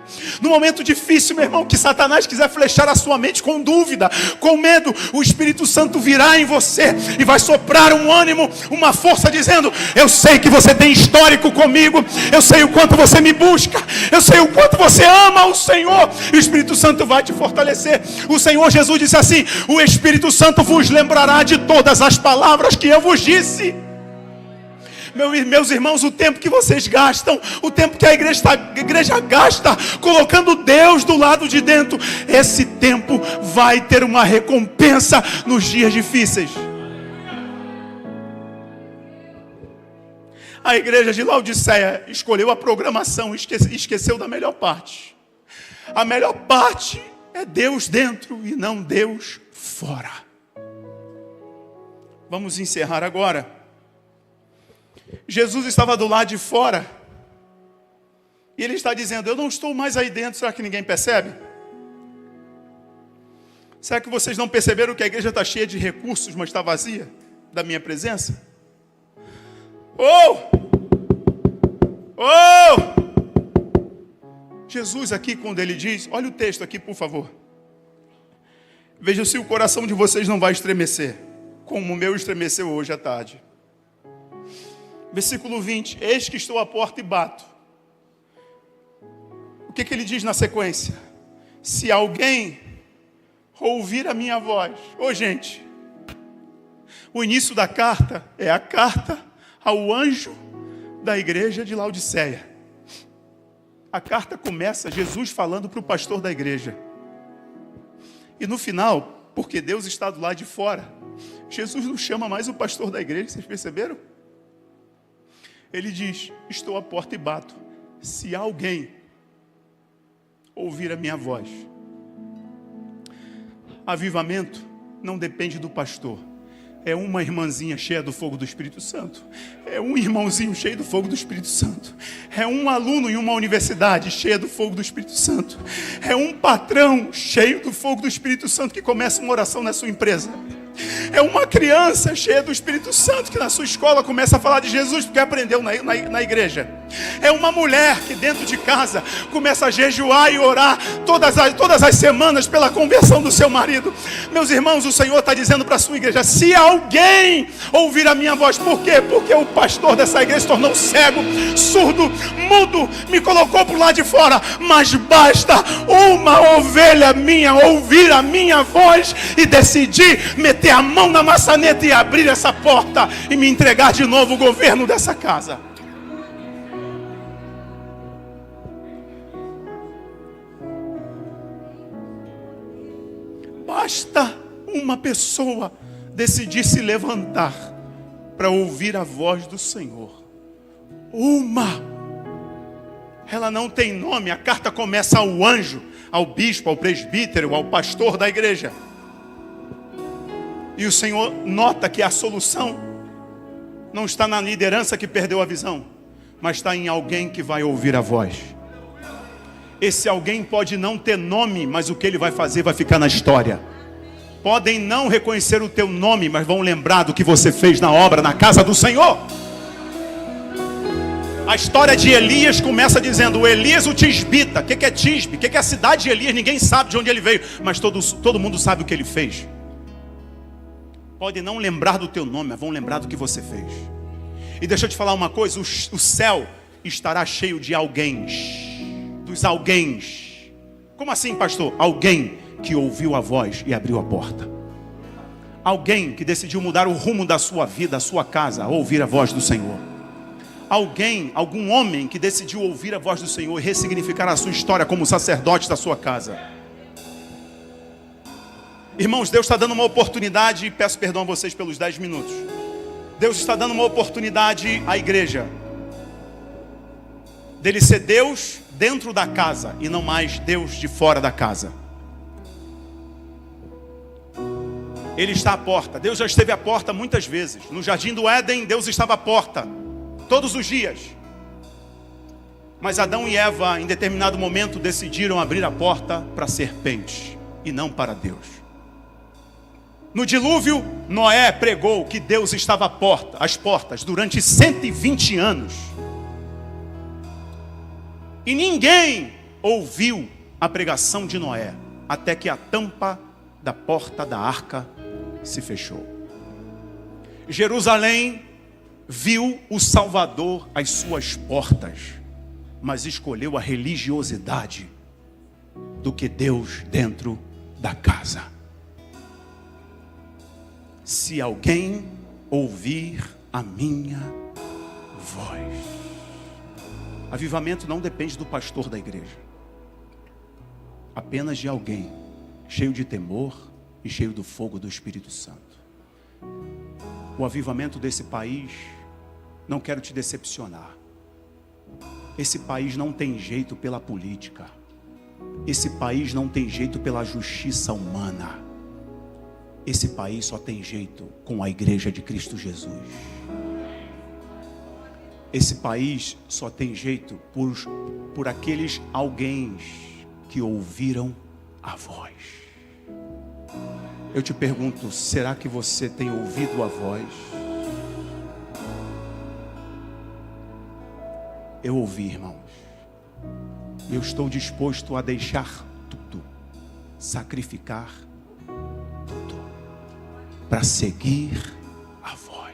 No momento difícil, meu irmão, que Satanás quiser flechar a sua mente com dúvida, com medo, o Espírito Santo virá em você e vai soprar um ânimo, uma força, dizendo: eu sei que você tem histórico comigo, eu sei o quanto você me busca, eu sei o quanto você ama o Senhor. E o Espírito Santo vai te fortalecer. O Senhor Jesus disse assim: o Espírito Santo vos lembrará de todas as palavras que eu vos disse. Meus irmãos, o tempo que vocês gastam, o tempo que a igreja gasta colocando Deus do lado de dentro, esse tempo vai ter uma recompensa nos dias difíceis. A igreja de Laodiceia escolheu a programação, esqueceu da melhor parte. A melhor parte é Deus dentro e não Deus fora. Vamos encerrar agora. Jesus estava do lado de fora. E ele está dizendo: eu não estou mais aí dentro. Será que ninguém percebe? Será que vocês não perceberam que a igreja está cheia de recursos, mas está vazia da minha presença? Jesus aqui, quando ele diz, olha o texto aqui, por favor. Veja se o coração de vocês não vai estremecer, como o meu estremeceu hoje à tarde. Versículo 20: eis que estou à porta e bato. O que ele diz na sequência? Se alguém ouvir a minha voz. Gente, o início da carta é a carta ao anjo da igreja de Laodiceia. A carta começa Jesus falando para o pastor da igreja. E no final, porque Deus está do lado de fora, Jesus não chama mais o pastor da igreja. Vocês perceberam? Ele diz: estou à porta e bato. Se alguém ouvir a minha voz. Avivamento não depende do pastor. É uma irmãzinha cheia do fogo do Espírito Santo. É um irmãozinho cheio do fogo do Espírito Santo. É um aluno em uma universidade cheia do fogo do Espírito Santo. É um patrão cheio do fogo do Espírito Santo que começa uma oração na sua empresa. É uma criança cheia do Espírito Santo que na sua escola começa a falar de Jesus porque aprendeu na igreja. É uma mulher que dentro de casa começa a jejuar e orar todas as semanas pela conversão do seu marido. Meus irmãos, o Senhor está dizendo para a sua igreja: se alguém ouvir a minha voz. Por quê? Porque o pastor dessa igreja se tornou cego, surdo, mudo, me colocou para o lado de fora. Mas basta uma ovelha minha ouvir a minha voz e decidir meter a mão na maçaneta e abrir essa porta e me entregar de novo o governo dessa casa. Basta uma pessoa decidir se levantar para ouvir a voz do Senhor. Ela não tem nome. A carta começa ao anjo, ao bispo, ao presbítero, ao pastor da igreja. E o Senhor nota que a solução não está na liderança que perdeu a visão, mas está em alguém que vai ouvir a voz. Esse alguém pode não ter nome, mas o que ele vai fazer vai ficar na história. Podem não reconhecer o teu nome, mas vão lembrar do que você fez na obra, na casa do Senhor. A história de Elias começa dizendo: o Elias o Tisbita. O que é Tisbe? O que é a cidade de Elias? Ninguém sabe de onde ele veio, mas todo mundo sabe o que ele fez. Podem não lembrar do teu nome, mas vão lembrar do que você fez. E deixa eu te falar uma coisa, o céu estará cheio de alguéns, dos alguéns. Como assim, pastor? Alguém que ouviu a voz e abriu a porta. Alguém que decidiu mudar o rumo da sua vida, da sua casa, ao ouvir a voz do Senhor. Alguém, algum homem que decidiu ouvir a voz do Senhor e ressignificar a sua história como sacerdote da sua casa. Irmãos, Deus está dando uma oportunidade, e peço perdão a vocês pelos 10 minutos. Deus está dando uma oportunidade à igreja dele ser Deus dentro da casa e não mais Deus de fora da casa. Ele está à porta. Deus já esteve à porta muitas vezes. No jardim do Éden, Deus estava à porta todos os dias. Mas Adão e Eva, em determinado momento, decidiram abrir a porta para a serpente e não para Deus. No dilúvio, Noé pregou que Deus estava às portas durante 120 anos. E ninguém ouviu a pregação de Noé, até que a tampa da porta da arca se fechou. Jerusalém viu o Salvador às suas portas, mas escolheu a religiosidade do que Deus dentro da casa. Se alguém ouvir a minha voz. Avivamento não depende do pastor da igreja, apenas de alguém cheio de temor e cheio do fogo do Espírito Santo. O avivamento desse país, não quero te decepcionar, esse país não tem jeito pela política, esse país não tem jeito pela justiça humana. Esse país só tem jeito com a igreja de Cristo Jesus. Esse país só tem jeito por aqueles alguém que ouviram a voz. Eu te pergunto, será que você tem ouvido a voz? Eu ouvi, irmãos. Eu estou disposto a deixar tudo, sacrificar para seguir a voz.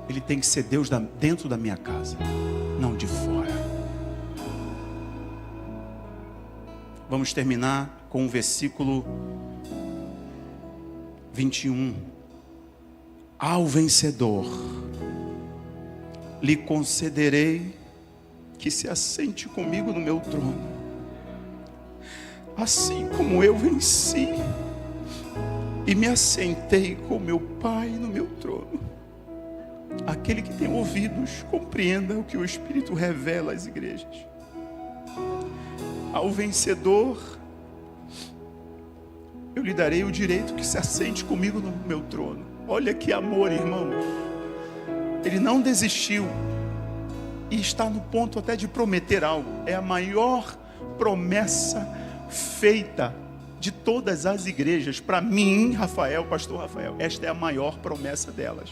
Ele tem que ser Deus dentro da minha casa, não de fora. Vamos terminar com o versículo 21. Ao vencedor lhe concederei que se assente comigo no meu trono, assim como eu venci e me assentei com meu Pai no meu trono. Aquele que tem ouvidos, compreenda o que o Espírito revela às igrejas. Ao vencedor, eu lhe darei o direito que se assente comigo no meu trono. Olha que amor, irmãos. Ele não desistiu e está no ponto até de prometer algo. É a maior promessa feita de todas as igrejas. Para mim, Rafael, pastor Rafael, esta é a maior promessa delas.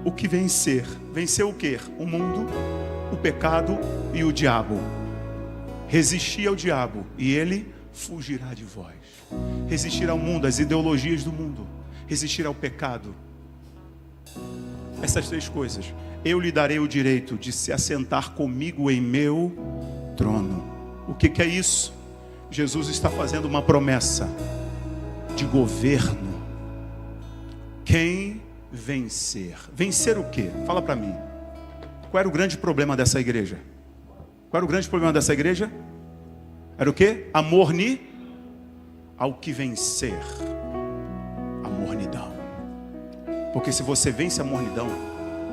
O que vencer? Vencer o quê? O mundo, o pecado e o diabo. Resistir ao diabo e ele fugirá de vós. Resistir ao mundo, às ideologias do mundo. Resistir ao pecado. Essas três coisas. Eu lhe darei o direito de se assentar comigo em meu trono. O que é isso? Jesus está fazendo uma promessa de governo. Quem vencer? Vencer o quê? Fala para mim. Qual era o grande problema dessa igreja? Qual era o grande problema dessa igreja? Era o quê? A ao que vencer. A mornidão. Porque se você vence a mornidão,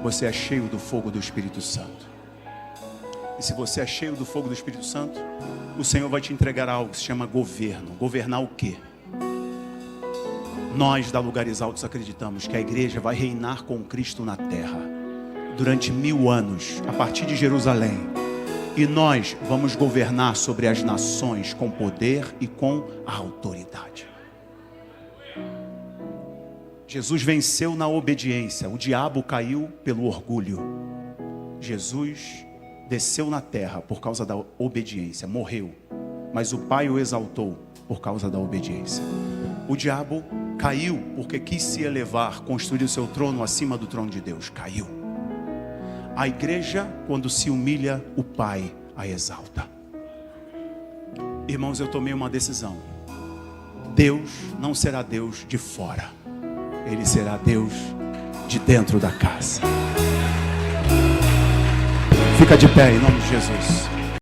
você é cheio do fogo do Espírito Santo. E se você é cheio do fogo do Espírito Santo, o Senhor vai te entregar algo que se chama governo. Governar o quê? Nós da Lugares Altos acreditamos que a igreja vai reinar com Cristo na terra durante 1000 anos, a partir de Jerusalém. E nós vamos governar sobre as nações com poder e com autoridade. Jesus venceu na obediência. O diabo caiu pelo orgulho. Jesus desceu na terra por causa da obediência. Morreu. Mas o Pai o exaltou por causa da obediência. O diabo Caiu porque quis se elevar, construir o seu trono acima do trono de Deus. Caiu. A igreja, quando se humilha, o Pai a exalta. Irmãos, eu tomei uma decisão. Deus não será Deus de fora. Ele será Deus de dentro da casa. Fica de pé em nome de Jesus.